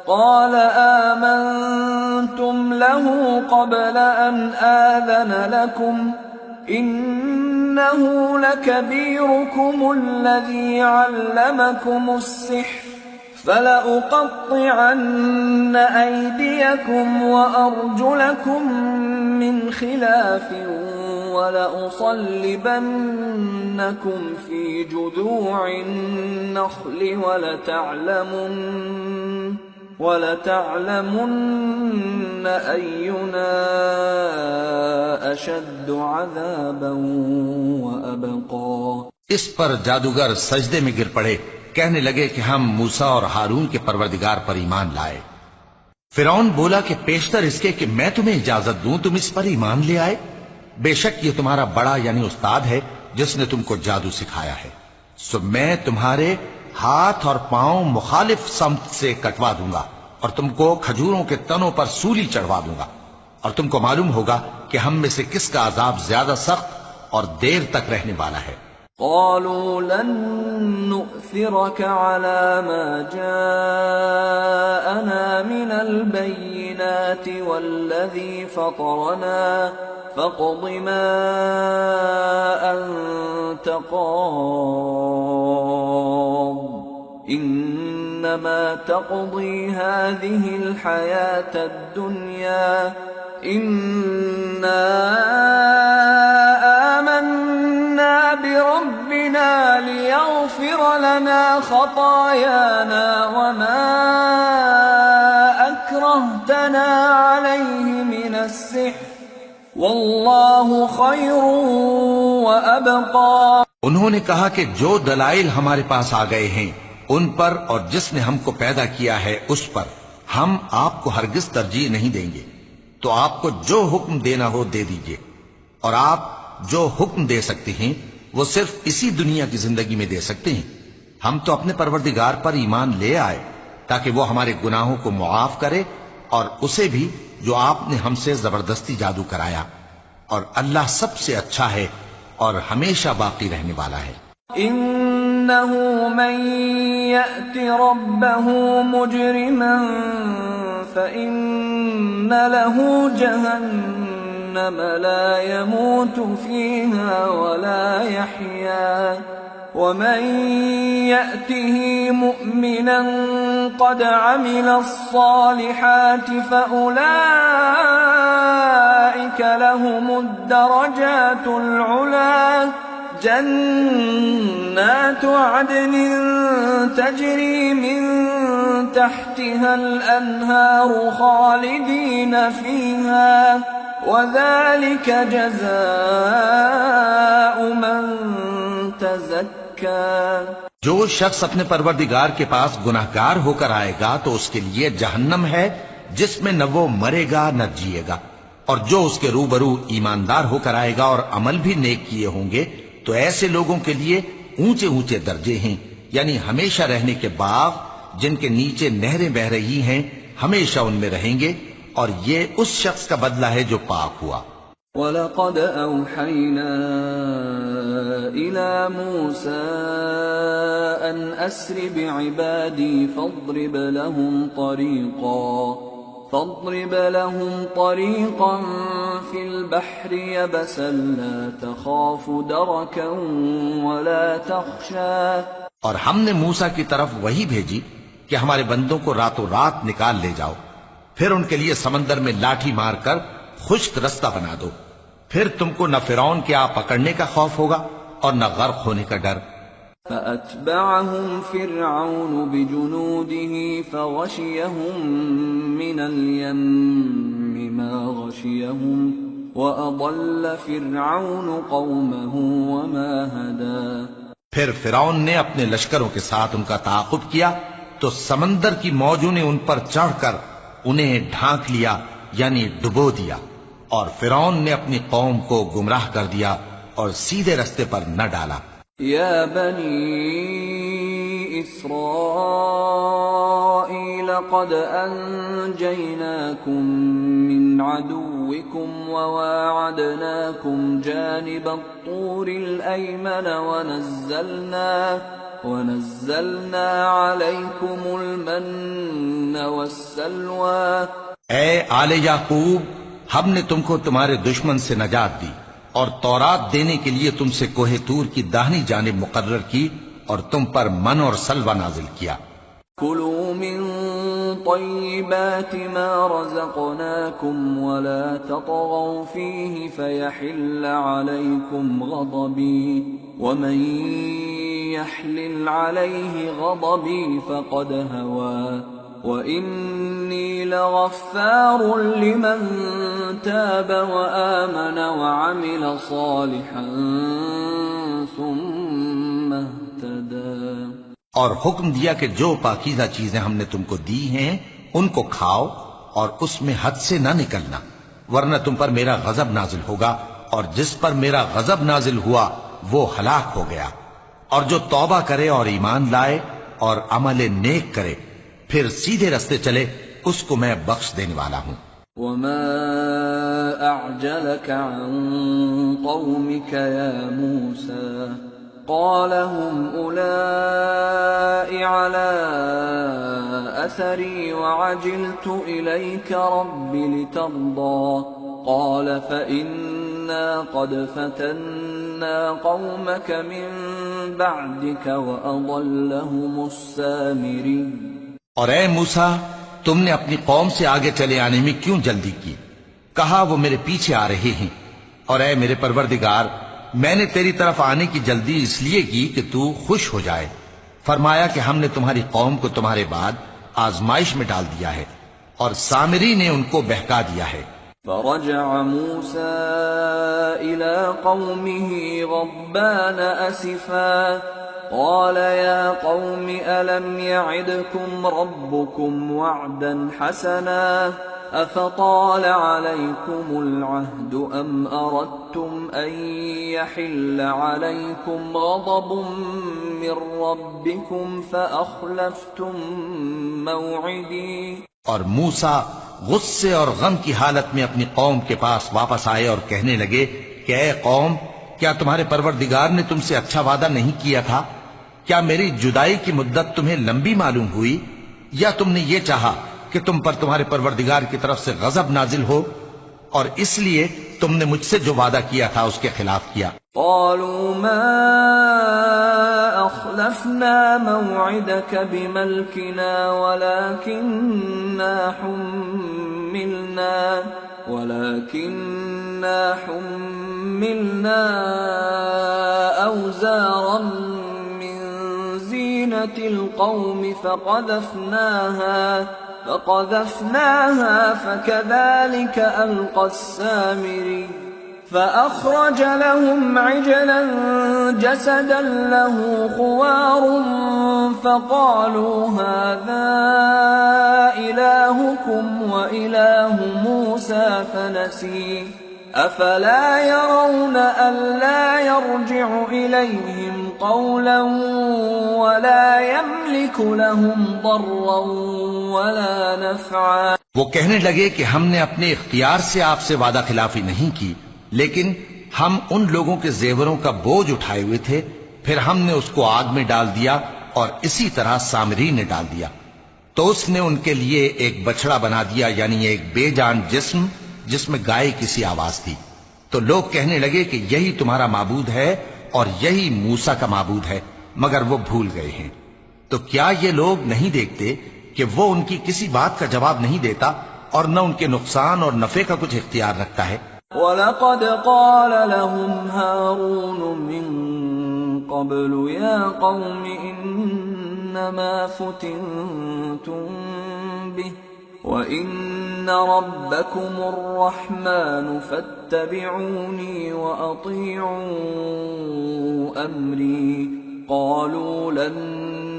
S1: قال آمنتم له قبل أن آذن لكم إنه لكبيركم الذي علمكم السحر فلأقطعن أيديكم وأرجلكم من خلاف ولأصلبنكم في جذوع النخل ولتعلمن أينا أشد عذابا وأبقى۔
S2: اس پر جادوگر سجدے میں گر پڑے، کہنے لگے کہ ہم موسیٰ اور ہارون کے پروردگار پر ایمان لائے۔ فرعون بولا کہ پیشتر اس کے کہ میں تمہیں اجازت دوں تم اس پر ایمان لے آئے، بے شک یہ تمہارا بڑا یعنی استاد ہے جس نے تم کو جادو سکھایا ہے، سو میں تمہارے ہاتھ اور پاؤں مخالف سمت سے کٹوا دوں گا اور تم کو کھجوروں کے تنوں پر سولی چڑھوا دوں گا، اور تم کو معلوم ہوگا کہ ہم میں سے کس کا عذاب زیادہ سخت اور دیر تک رہنے والا ہے۔
S1: قالوا لن نؤثرك على ما جاءنا من البينات والذي فطرنا فاقض ما أنت قاض إنما تقضي هذه الحياة الدنيا إنا آمنا بربنا ليغفر لنا خطايانا وما أكرهتنا عليه من السحر والله خير وأبقى۔
S2: انہوں نے کہا کہ جو دلائل ہمارے پاس آ گئے ہیں ان پر اور جس نے ہم کو پیدا کیا ہے اس پر ہم آپ کو ہرگز ترجیح نہیں دیں گے، تو آپ کو جو حکم دینا ہو دے دیجئے، اور آپ جو حکم دے سکتے ہیں وہ صرف اسی دنیا کی زندگی میں دے سکتے ہیں۔ ہم تو اپنے پروردگار پر ایمان لے آئے تاکہ وہ ہمارے گناہوں کو معاف کرے، اور اسے بھی جو آپ نے ہم سے زبردستی جادو کرایا، اور اللہ سب سے اچھا ہے اور ہمیشہ باقی رہنے والا ہے۔
S1: إنه من يأت ربه مجرما فإن له جهنم لا يموت فيها ولا يحيا ومن يأته مؤمنا قد عمل الصالحات فأولئك لهم الدرجات العلى جنات عدن تجري من تحتها الأنهار خالدين فيها وذلك جزاء من تزكى۔
S2: جو شخص اپنے پروردگار کے پاس گناہگار ہو کر آئے گا تو اس کے لیے جہنم ہے جس میں نہ وہ مرے گا نہ جیے گا، اور جو اس کے روبرو ایماندار ہو کر آئے گا اور عمل بھی نیک کیے ہوں گے تو ایسے لوگوں کے لیے اونچے اونچے درجے ہیں، یعنی ہمیشہ رہنے کے باغ جن کے نیچے نہریں بہ رہی ہیں، ہمیشہ ان میں رہیں گے، اور یہ اس شخص کا بدلہ ہے جو پاک ہوا۔
S1: وَلَقَدْ أَوْحَيْنَا إِلَى مُوسَىٰ أَنْ أَسْرِ بِعِبَادِي فَاضْرِبْ لَهُمْ طَرِيقًا فِي الْبَحْرِ يَبَسًا لَا تَخَافُ دَرَكًا وَلَا تَخْشَىٰ۔
S2: اور ہم نے موسیٰ کی طرف وہی بھیجی کہ ہمارے بندوں کو راتوں رات نکال لے جاؤ، پھر ان کے لیے سمندر میں لاٹھی مار کر خشک رستہ بنا دو، پھر تم کو نہ فرعون کے آ پکڑنے کا خوف ہوگا اور نہ غرق ہونے کا ڈر۔
S1: فأتبعهم فرعون بجنوده فغشيهم من اليم ما غشيهم وأضل فرعون قومه وما هدى۔
S2: پھر فرعون نے اپنے لشکروں کے ساتھ ان کا تعاقب کیا تو سمندر کی موجوں نے ان پر چڑھ کر انہیں ڈھانک لیا، یعنی ڈبو دیا، اور فرعون نے اپنی قوم کو گمراہ کر دیا اور سیدھے رستے پر نہ ڈالا۔
S1: يا بني إسرائيل قد أنجيناكم من عدوكم وواعدناكم جانب الطور الأيمن ونزلنا عليكم المن والسلوى۔
S2: اے آل یعقوب، ہم نے تم کو تمہارے دشمن سے نجات دی اور تورات دینے کے لیے تم سے کوہ طور کی داہنی جانب مقرر کی اور تم پر من اور سلوہ نازل کیا۔
S1: كلوا من طيبات ما رزقناكم ولا تطغوا فيه فيحل عليكم غضبي ومن يحلل عليه غضبي فقد هوى وإني لغفار لمن تاب وآمن وعمل صالحا ثم اهتدى۔
S2: اور حکم دیا کہ جو پاکیزہ چیزیں ہم نے تم کو دی ہیں ان کو کھاؤ اور اس میں حد سے نہ نکلنا، ورنہ تم پر میرا غضب نازل ہوگا، اور جس پر میرا غضب نازل ہوا وہ ہلاک ہو گیا۔ اور جو توبہ کرے اور ایمان لائے اور عمل نیک کرے پھر سیدھے رستے چلے اس کو میں بخش دینے والا ہوں۔
S1: وما أعجلك عن قومك يا موسى قال هم أولئك على أثري وعجلت إليك رب لترضى قال فإنا قد فتنا قومك من بعدك وأضلهم السامري۔
S2: اور اے موسیٰ، تم نے اپنی قوم سے آگے چلے آنے میں کیوں جلدی کی؟ کہا وہ میرے پیچھے آ رہے ہیں۔ اور اے میرے پروردگار، میں نے تیری طرف آنے کی جلدی اس لیے کی کہ تو خوش ہو جائے۔ فرمایا کہ ہم نے تمہاری قوم کو تمہارے بعد آزمائش میں ڈال دیا ہے اور سامری نے ان کو بہکا دیا ہے۔
S1: فرجع موسى إلى قومه غضبان أسفا قال يا قوم ألم يعدكم ربكم وعدا حسنا أفطال عليكم العهد أم أردتم أن يحل عليكم غضب من ربكم فأخلفتم موعدي۔
S2: اور موسیٰ غصے اور غم کی حالت میں اپنی قوم کے پاس واپس آئے اور کہنے لگے کہ اے قوم، کیا تمہارے پروردگار نے تم سے اچھا وعدہ نہیں کیا تھا؟ کیا میری جدائی کی مدت تمہیں لمبی معلوم ہوئی، یا تم نے یہ چاہا کہ تم پر تمہارے پروردگار کی طرف سے غضب نازل ہو اور اس لیے تم نے مجھ سے جو وعدہ کیا تھا اس کے خلاف کیا؟
S1: قالوا ما أخلفنا موعدك بملكنا ولكننا حملنا أوزارا من زينة القوم فقذفناها فكذلك ألقى السامري فأخرج لهم عجلا جسدا له خوار فقالوا هذا إلهكم وإله موسى فنسي أفلا يرون ألا يرجع إليهم قولا ولا يملك لهم ضرا ولا نفعا۔
S2: وہ کہنے لگے کہ ہم نے اپنے اختیار سے آپ سے وعدہ خلافی نہیں کی، لیکن ہم ان لوگوں کے زیوروں کا بوجھ اٹھائے ہوئے تھے، پھر ہم نے اس کو آگ میں ڈال دیا اور اسی طرح سامری نے ڈال دیا۔ تو اس نے ان کے لیے ایک بچڑا بنا دیا، یعنی ایک بے جان جسم جس میں گائے کی سی آواز تھی۔ تو لوگ کہنے لگے کہ یہی تمہارا معبود ہے اور یہی موسیٰ کا معبود ہے، مگر وہ بھول گئے ہیں۔ تو کیا یہ لوگ نہیں دیکھتے کہ وہ ان کی کسی بات کا جواب نہیں دیتا اور نہ ان کے نقصان اور نفع کا کچھ اختیار رکھتا ہے؟
S1: وَلَقَدْ قَالَ لَهُمْ هَارُونُ مِن قَبْلُ يَا قَوْمِ إِنَّمَا فُتِنْتُمْ بِهِ وَإِنَّ رَبَّكُمُ الرَّحْمَنُ فَاتَّبِعُونِي وَأَطِيعُوا أَمْرِي قَالُوا لَن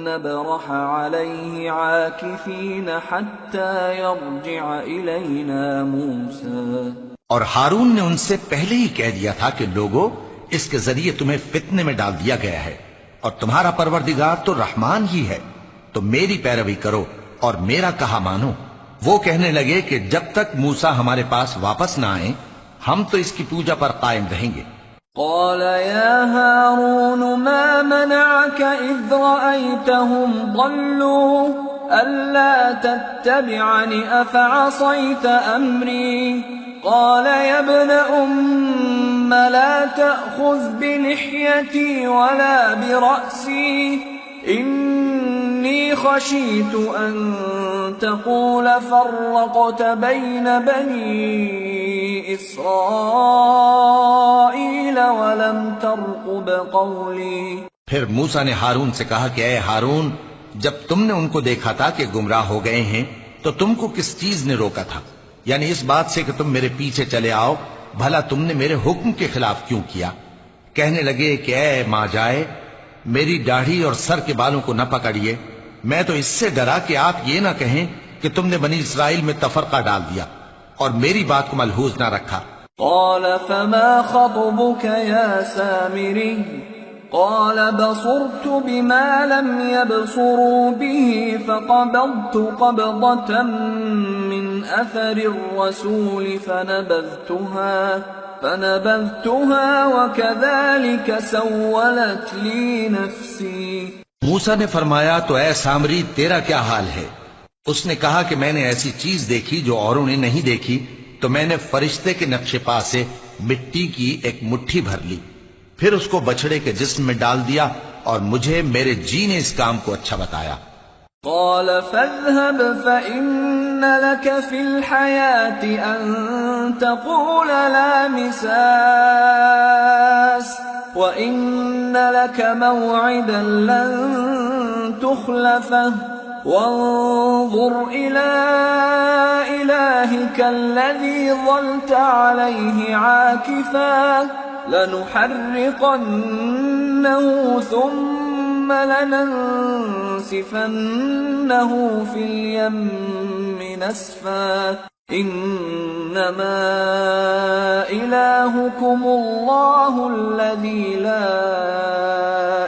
S1: نَّبْرَحَ عَلَيْهِ عَاكِفِينَ حَتَّى يَرْجِعَ إِلَيْنَا مُوسَىٰ۔
S2: اور ہارون نے ان سے پہلے ہی کہہ دیا تھا کہ لوگو، اس کے ذریعے تمہیں فتنے میں ڈال دیا گیا ہے، اور تمہارا پروردگار تو رحمان ہی ہے، تو میری پیروی کرو اور میرا کہا مانو۔ وہ کہنے لگے کہ جب تک موسیٰ ہمارے پاس واپس نہ آئیں ہم تو اس کی پوجا پر قائم رہیں گے۔
S1: قال يا هارون ما منعك إذ رأيتهم ضلوا ألا تتبعني أفعصيت أمري قال يا ابن أم لا تأخذ بلحيتي ولا برأسي إني خشيت أن تقول فرقت بين بني إسرائيل ولم ترقب قولي۔
S2: پھر موسیٰ نے ہارون سے کہا کہ اے ہارون، جب تم نے ان کو دیکھا تھا کہ گمراہ ہو گئے ہیں تو تم کو کس چیز نے روکا تھا؟ یعنی اس بات سے کہ تم میرے پیچھے چلے آؤ، بھلا تم نے میرے حکم کے خلاف کیوں کیا؟ کہنے لگے کہ اے ماں جائے، میری داڑھی اور سر کے بالوں کو نہ پکڑیے، میں تو اس سے ڈرا کہ آپ یہ نہ کہیں کہ تم نے بنی اسرائیل میں تفرقہ ڈال دیا اور میری بات کو ملحوظ نہ رکھا۔
S1: قال فما خطبك يا سامري قال بصرت بما لم يبصروا به فقبضت قبضة من أثر الرسول فنبذتها وكذلك سولت لي نفسي.
S2: موسیٰ نے فرمایا تو اے سامری تیرا کیا حال ہے؟ اس نے کہا کہ میں نے ایسی چیز دیکھی جو اوروں نے نہیں دیکھی، تو میں نے فرشتے کے نقش پا سے مٹی کی ایک مٹھی بھر لی، پھر اس کو بچڑے کے جسم میں ڈال دیا، اور مجھے میرے جی نے اس کام کو اچھا بتایا.
S1: قال فاذهب فإن لك في الحياة أن تقول لا مساس وإن لك موعدا لن تخلفه وانظر إلى إلهك الذي ظلت عليه عاكفا لنحرقنه ثم لننسفنه في اليم نسفا إنما إلهكم الله الذي لا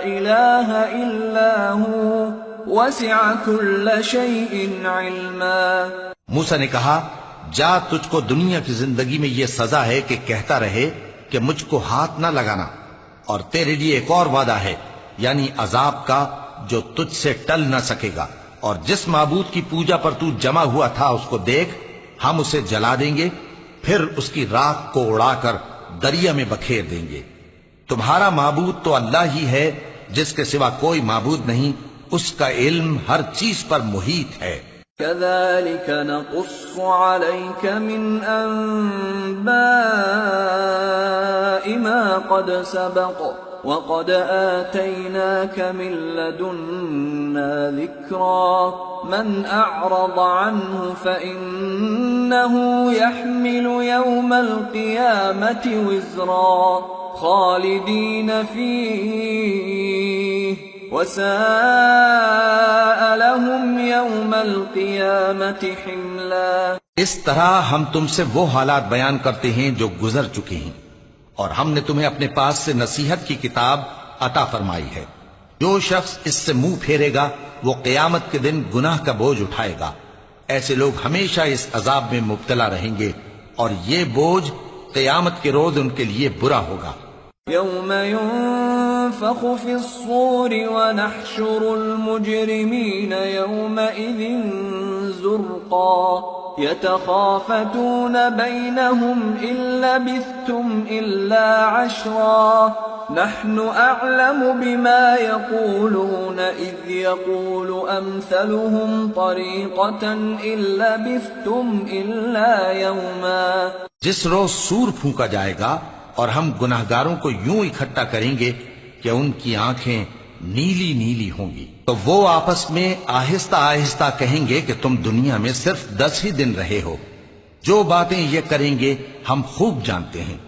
S1: إله إلا هو وسع كل شيء علما.
S2: موسیٰ نے کہا جا، تجھ کو دنیا کی زندگی میں یہ سزا ہے کہ کہتا رہے کہ مجھ کو ہاتھ نہ لگانا، اور تیرے لیے ایک اور وعدہ ہے، یعنی عذاب کا جو تجھ سے ٹل نہ سکے گا، اور جس معبود کی پوجا پر تو جمع ہوا تھا اس کو دیکھ، ہم اسے جلا دیں گے، پھر اس کی راکھ کو اڑا کر دریا میں بکھیر دیں گے. تمہارا معبود تو اللہ ہی ہے، جس کے سوا کوئی معبود نہیں، اس کا علم ہر چیز پر محیط ہے.
S1: كذلك نقص عليك من أنباء ما قد سبق وقد آتيناك من لدنا ذكرا من أعرض عنه فإنه يحمل يوم القيامة وزرا خالدين فيه وساء لهم يوم القيامة حملا.
S2: اس طرح ہم تم سے وہ حالات بیان کرتے ہیں جو گزر چکے ہیں، اور ہم نے تمہیں اپنے پاس سے نصیحت کی کتاب عطا فرمائی ہے. جو شخص اس سے منہ پھیرے گا وہ قیامت کے دن گناہ کا بوجھ اٹھائے گا. ایسے لوگ ہمیشہ اس عذاب میں مبتلا رہیں گے، اور یہ بوجھ قیامت کے روز ان کے لیے برا ہوگا.
S1: يوم ينفخ في الصور ونحشر المجرمين يومئذ زرقا يتخافتون بينهم إن لبثتم إلا عشرا نحن أعلم بما يقولون إذ يقول أمثلهم طريقة إن لبثتم إلا يوما.
S2: جس روز سور پھونکا جائے گا اور ہم گناہگاروں کو یوں اکٹھا کریں گے کہ ان کی آنکھیں نیلی نیلی ہوں گی، تو وہ آپس میں آہستہ آہستہ کہیں گے کہ تم دنیا میں صرف 10 ہی دن رہے ہو. جو باتیں یہ کریں گے ہم خوب جانتے ہیں.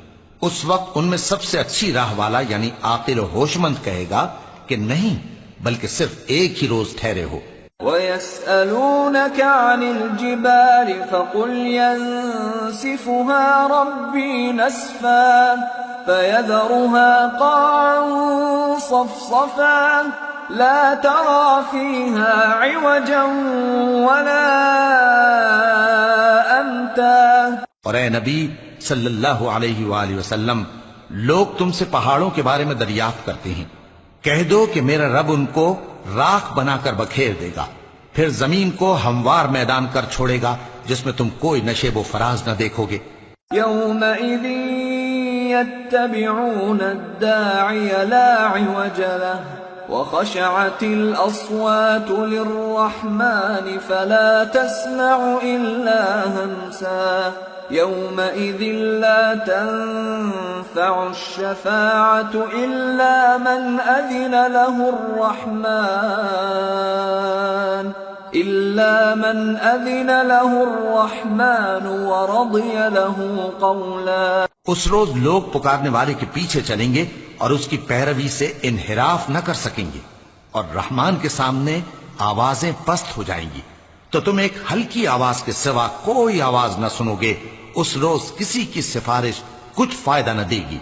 S2: اس وقت ان میں سب سے اچھی راہ والا یعنی عاقل و ہوش مند کہے گا کہ نہیں، بلکہ صرف ایک ہی روز ٹھہرے ہو.
S1: وَيَسْأَلُونَكَ عَنِ الْجِبَالِ فَقُلْ يَنسِفُهَا رَبِّي نَسْفًا فَيَذَرُهَا قَاعًا صَفْصَفًا لَا تَرَى فِيهَا عِوَجًا وَلَا أَمْتًا.
S2: اور اے نبی صلی اللہ علیہ وآلہ وسلم، لوگ تم سے پہاڑوں کے بارے میں دریافت کرتے ہیں، کہہ دو کہ میرا رب ان کو راکھ بنا کر بکھیر دے گا، پھر زمین کو ہموار میدان کر چھوڑے گا جس میں تم کوئی نشیب و فراز نہ دیکھو گے.
S1: يومئذ يتبعون الداعي لا عوج له وخشعت الأصوات للرحمن فلا تسمع إلا همسا يومئذ لا تنفع الشفاعة إلا من أذن له الرحمن ورضي له قولا.
S2: اس روز لوگ پکارنے والے کے پیچھے چلیں گے اور اس کی پیروی سے انحراف نہ کر سکیں گے، اور رحمان کے سامنے آوازیں پست ہو جائیں گی، تو تم ایک ہلکی آواز کے سوا کوئی آواز نہ سنو گے. اس روز کسی کی سفارش کچھ فائدہ نہ دے گی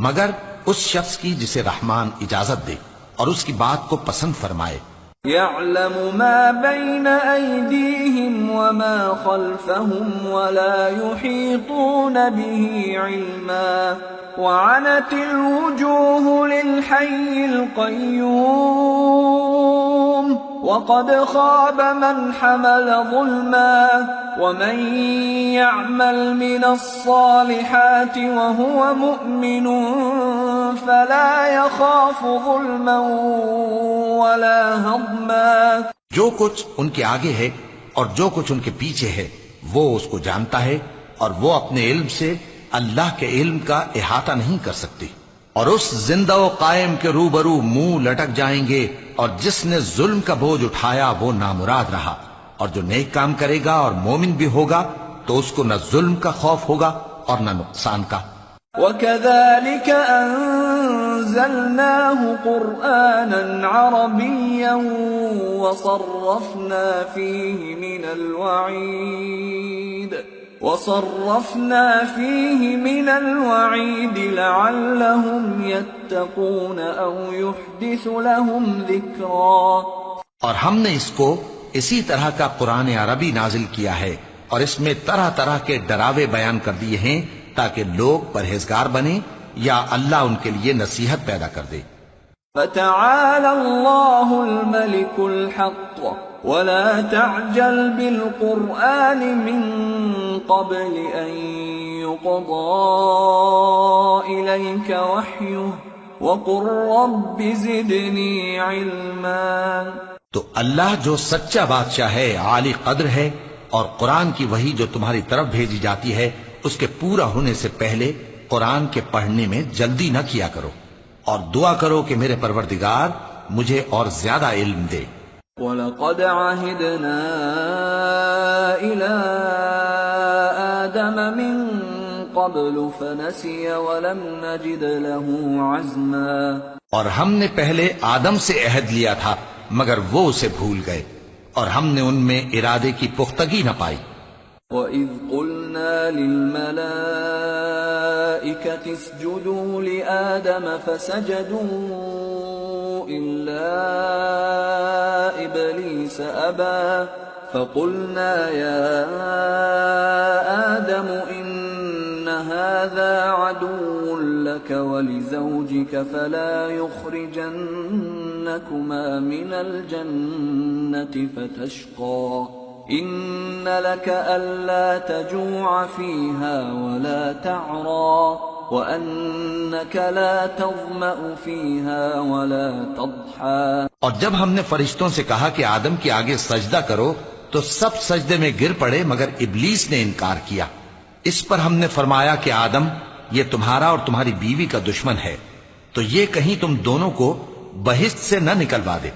S2: مگر اس شخص کی جسے رحمان اجازت دے اور اس کی بات کو پسند فرمائے.
S1: يعلم ما بين أيديهم وما خلفهم ولا يحيطون به علما وعنت الوجوه للحي القيوم وقد خاب من حمل ظلما ومن يعمل من الصالحات وهو مؤمن فلا يخاف ظلما ولا هضما.
S2: جو کچھ ان کے آگے ہے اور جو کچھ ان کے پیچھے ہے وہ اس کو جانتا ہے، اور وہ اپنے علم سے اللہ کے علم کا احاطہ نہیں کر سکتی. اور اس زندہ و قائم کے روبرو منہ لٹک جائیں گے، اور جس نے ظلم کا بوجھ اٹھایا وہ نامراد رہا، اور جو نیک کام کرے گا اور مومن بھی ہوگا تو اس کو نہ ظلم کا خوف ہوگا اور نہ نقصان کا.
S1: وَكَذَلِكَ أَنزَلْنَاهُ قُرْآنًا عَرَبِيًّا وَصَرَّفْنَا فِيهِ مِنَ الْوَعِيدِ لَعَلَّهُمْ يَتَّقُونَ أَوْ يُحْدِثُ لَهُمْ ذِكْرًا.
S2: اور ہم نے اس کو اسی طرح کا قرآن عربی نازل کیا ہے، اور اس میں طرح طرح کے ڈراوے بیان کر دیے ہیں تاکہ لوگ پرہیزگار بنیں یا اللہ ان کے لیے نصیحت پیدا کر دے.
S1: فَتَعَالَى اللَّهُ الْمَلِكُ الْحَقُّ وَلَا تَعْجَلْ بِالْقُرْآنِ مِنْ قَبْلِ أَنْ يُقْضَى إِلَيْكَ وَحْيُهُ وَقُلْ رَبِّ زِدْنِي عِلْمًا.
S2: تو اللہ جو سچا بادشاہ ہے، عالی قدر ہے، اور قرآن کی وحی جو تمہاری طرف بھیجی جاتی ہے اس کے پورا ہونے سے پہلے قرآن کے پڑھنے میں جلدی نہ کیا کرو، اور دعا کرو کہ میرے پروردگار مجھے اور زیادہ علم دے.
S1: وَلَقَدْ عَهِدْنَا إِلَىٰ آدَمَ مِن قَبْلُ فَنَسِيَ وَلَمْ نَجِدْ لَهُ عَزْمًا.
S2: اور ہم نے پہلے آدم سے عہد لیا تھا مگر وہ اسے بھول گئے، اور ہم نے ان میں ارادے کی پختگی نہ پائی.
S1: وَإِذْ قُلْنَا لِلْمَلَائِكَةِ اسْجُدُوا لِآدَمَ فَسَجَدُوا إِلَّا إِبْلِيسَ أَبَى فَقُلْنَا يَا آدَمُ إِنَّ هَذَا عَدُوٌّ لَكَ وَلِزَوْجِكَ فَلَا يُخْرِجَنَّكُمَا مِنَ الْجَنَّةِ فَتَشْقَى. إِنَّ لَكَ أَلَّا تَجُوعَ فِيهَا وَلَا تَعْرَى وَأَنَّكَ لَا تَظْمَأُ فِيهَا وَلَا تَضْحَى.
S2: اور جب ہم نے فرشتوں سے کہا کہ آدم کے آگے سجدہ کرو تو سب سجدے میں گر پڑے مگر ابلیس نے انکار کیا. اس پر ہم نے فرمایا کہ آدم، یہ تمہارا اور تمہاری بیوی کا دشمن ہے، تو یہ کہیں تم دونوں کو بہشت سے نہ نکلوا دے،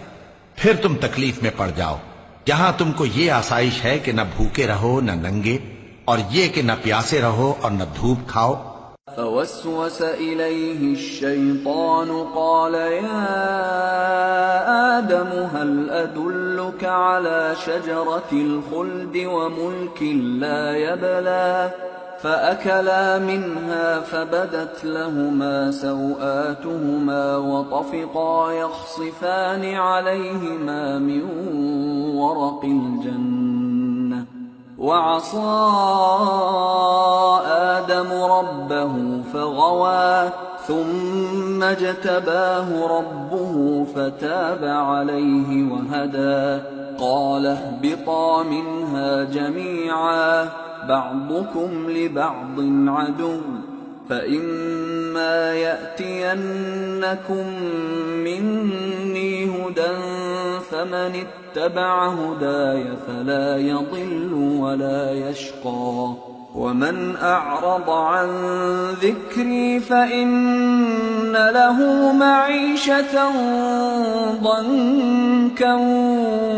S2: پھر تم تکلیف میں پڑ جاؤ. یہاں تم کو یہ آسائش ہے کہ نہ بھوکے رہو نہ ننگے، اور یہ کہ نہ پیاسے رہو اور نہ دھوپ کھاؤ.
S1: فوسوس إليه الشيطان قال يا آدم هل أدلك على شجرة الخلد وملك لا يبلى فأكلا منها فبدت لهما سوآتهما وطفقا يخصفان عليهما من ورق الجنة وعصى آدم ربه فغوى ثم اجتباه ربه فتاب عليه وهدى قال اهبطا منها جميعا بعضكم لبعض عدو فإما يأتينكم مني هدى فمن اتبع هداي فلا يضل ولا يشقى ومن أعرض عن ذكري فإن له معيشة ضنكا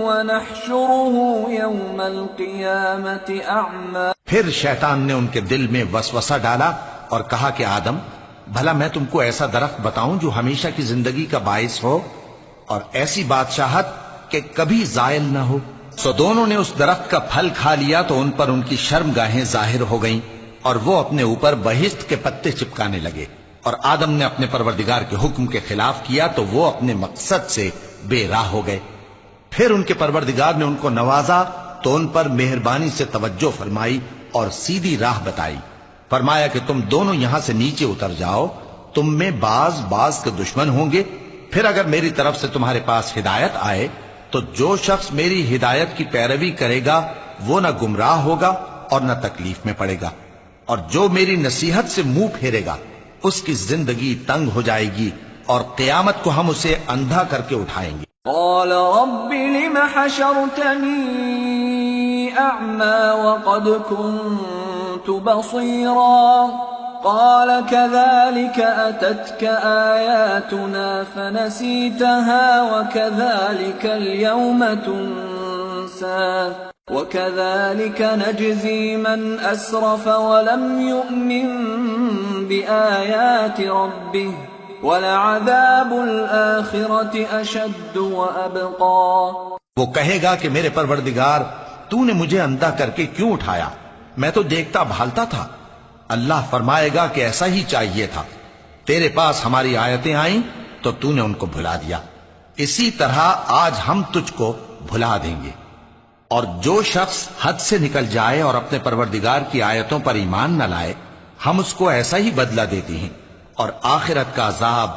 S1: ونحشره يوم القيامة أعمى.
S2: پھر شیطان نے ان کے دل میں وسوسہ ڈالا اور کہا کہ آدم، بھلا میں تم کو ایسا درخت بتاؤں جو ہمیشہ کی زندگی کا باعث ہو اور ایسی بادشاہت کہ کبھی زائل نہ ہو. سو دونوں نے اس درخت کا پھل کھا لیا تو ان پر ان کی شرم گاہیں ظاہر ہو گئیں اور وہ اپنے اوپر بہشت کے پتے چپکانے لگے اور آدم نے اپنے پروردگار کے حکم کے خلاف کیا تو وہ اپنے مقصد سے بے راہ ہو گئے۔ پھر ان کے پروردگار نے ان کو نوازا تو ان پر مہربانی سے توجہ فرمائی اور سیدھی راہ بتائی۔ فرمایا کہ تم دونوں یہاں سے نیچے اتر جاؤ، تم میں بعض کے دشمن ہوں گے، پھر اگر میری طرف سے تمہارے پاس ہدایت آئے تو جو شخص میری ہدایت کی پیروی کرے گا وہ نہ گمراہ ہوگا اور نہ تکلیف میں پڑے گا، اور جو میری نصیحت سے منہ پھیرے گا اس کی زندگی تنگ ہو جائے گی اور قیامت کو ہم اسے اندھا کر کے اٹھائیں گے۔
S1: قال رب لم حشرتني أعمى وقد كنت بصيرا قال كذلك أتتك آياتنا فنسيتها وكذلك اليوم تنسى وكذلك نجزي من أسرف ولم يؤمن بآيات ربه وَلَعَذَابُ الْآخِرَةِ أَشَدُّ وَأَبْقَى۔
S2: وہ کہے گا کہ میرے پروردگار تو نے مجھے اندھا کر کے کیوں اٹھایا، میں تو دیکھتا بھالتا تھا۔ اللہ فرمائے گا کہ ایسا ہی چاہیے تھا، تیرے پاس ہماری آیتیں آئیں تو تو نے ان کو بھلا دیا، اسی طرح آج ہم تجھ کو بھلا دیں گے۔ اور جو شخص حد سے نکل جائے اور اپنے پروردگار کی آیتوں پر ایمان نہ لائے ہم اس کو ایسا ہی بدلہ دیتے ہیں، اور آخرت کا عذاب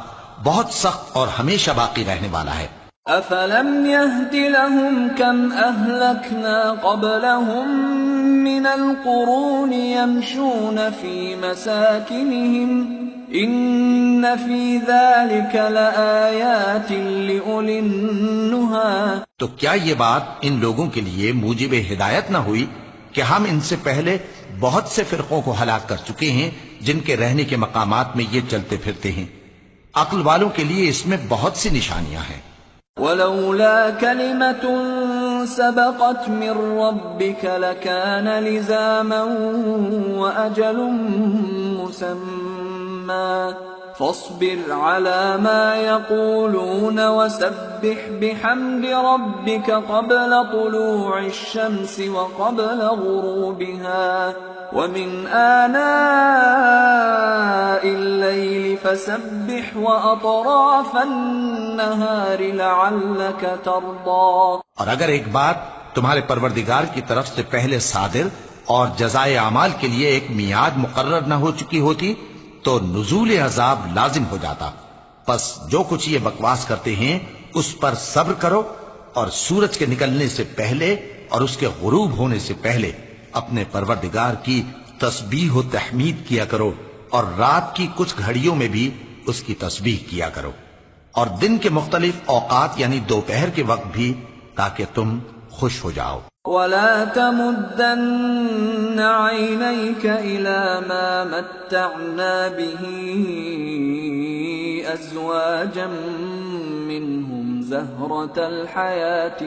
S2: بہت سخت اور ہمیشہ باقی رہنے والا ہے۔
S1: أَفَلَمْ يَهْدِ لَهُمْ كَمْ أَهْلَكْنَا قَبْلَهُمْ مِنَ الْقُرُونِ يَمْشُونَ فِي مَسَاكِنِهِمْ إِنَّ فِي ذَلِكَ لَآيَاتٍ لِأُولِي النُّهَىٰ۔
S2: تو کیا یہ بات ان لوگوں کے لیے موجب ہدایت نہ ہوئی کہ ہم ان سے پہلے بہت سے فرقوں کو ہلاک کر چکے ہیں جن کے رہنے کے مقامات میں یہ چلتے پھرتے ہیں، عقل والوں کے لیے اس میں بہت سی نشانیاں ہیں۔
S1: وَلَوْلَا كَلِمَةٌ سَبَقَتْ مِنْ رَبِّكَ لَكَانَ لِزَامًا وَأَجَلٌ مُّسَمًّى فاصبر على ما يقولون وسبح بحمد ربك قبل طلوع الشمس وقبل غروبها ومن آناء الليل فسبح وأطراف النهار لعلك ترضى۔
S2: اور اگر ایک بات تمہارے پروردگار کی طرف سے پہلے صادر اور جزائے اعمال کے لیے ایک میعاد مقرر نہ ہو چکی ہوتی تو نزول عذاب لازم ہو جاتا۔ پس جو کچھ یہ بکواس کرتے ہیں اس پر صبر کرو، اور سورج کے نکلنے سے پہلے اور اس کے غروب ہونے سے پہلے اپنے پروردگار کی تسبیح و تحمید کیا کرو، اور رات کی کچھ گھڑیوں میں بھی اس کی تسبیح کیا کرو، اور دن کے مختلف اوقات یعنی دوپہر کے وقت بھی، تاکہ تم خوش ہو جاؤ۔
S1: وَلَا تَمُدَّنَّ عَيْنَيْكَ إِلَى مَا مَتَّعْنَا بِهِ أَزْوَاجًا مِّنْهُمْ زَهْرَةَ الْحَيَاةِ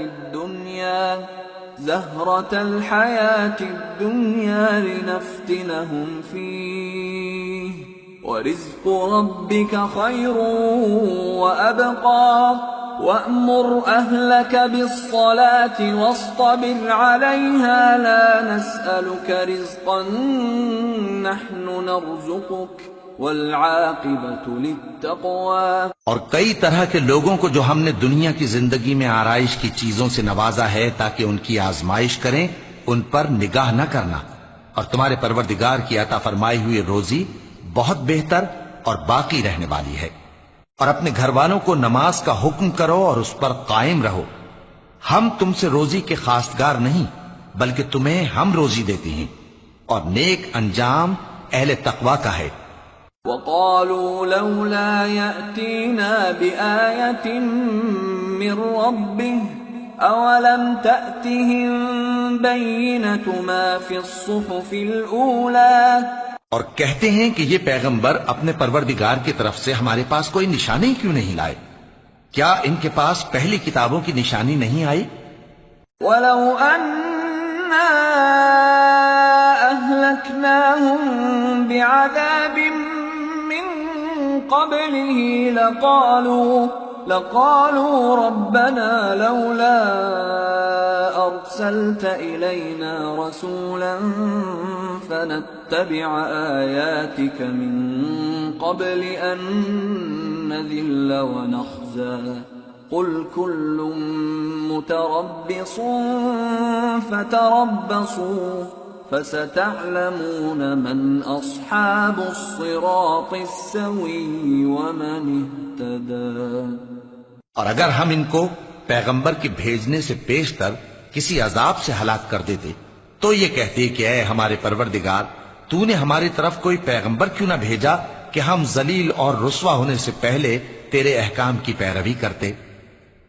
S1: الدُّنْيَا لِنَفْتِنَهُمْ فِيهِ وَرِزْقُ رَبِّكَ خَيْرٌ وَأَبْقَى وَأْمُرْ أَهْلَكَ بِالصَّلَاةِ وَاصْطَبِرْ عَلَيْهَا لَا نَسْأَلُكَ رِزْقًا نَحْنُ نَرْزُقُكَ وَالْعَاقِبَةُ لِلتَّقْوَى۔
S2: اور کئی طرح کے لوگوں کو جو ہم نے دنیا کی زندگی میں آرائش کی چیزوں سے نوازا ہے تاکہ ان کی آزمائش کریں، ان پر نگاہ نہ کرنا، اور تمہارے پروردگار کی عطا فرمائی ہوئی روزی بہت بہتر اور باقی رہنے والی ہے۔ اور اپنے گھر والوں کو نماز کا حکم کرو اور اس پر قائم رہو، ہم تم سے روزی کے خواستگار نہیں بلکہ تمہیں ہم روزی دیتے ہیں، اور نیک انجام اہل تقوی کا ہے۔
S1: وَقَالُوا لَوْلَا يَأْتِينَا بِآيَةٍ مِّن رَّبِّهِ أَوَلَمْ تَأْتِهِم بَيِّنَةُ مَا فِي الصُّحُفِ الْأُولَىٰ۔
S2: اور کہتے ہیں کہ یہ پیغمبر اپنے پروردگار کی طرف سے ہمارے پاس کوئی نشانی کیوں نہیں لائے؟ کیا ان کے پاس پہلی کتابوں کی نشانی نہیں آئی؟
S1: وَلَوْ أَنَّا أَهْلَكْنَاهُمْ بِعَذَابٍ مِّن قَبْلِهِ لقالوا ربنا لولا أرسلت إلينا رسولا فنتبع آياتك من قبل أن نذل ونخزى قل كل متربص فتربصوا فستعلمون من أصحاب الصراط السوي ومن اهتدى۔
S2: اور اگر ہم ان کو پیغمبر کے بھیجنے سے پیشتر کسی عذاب سے ہلاک کر دیتے تو یہ کہتے کہ اے ہمارے پروردگار، تو نے ہماری طرف کوئی پیغمبر کیوں نہ بھیجا کہ ہم ذلیل اور رسوا ہونے سے پہلے تیرے احکام کی پیروی کرتے۔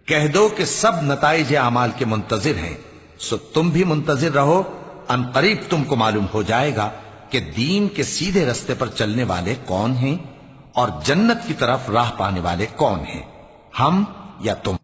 S2: کہہ دو کہ سب نتائج اعمال کے منتظر ہیں، سو تم بھی منتظر رہو، ان قریب تم کو معلوم ہو جائے گا کہ دین کے سیدھے رستے پر چلنے والے کون ہیں اور جنت کی طرف راہ پانے والے کون ہیں، ہم یا تم۔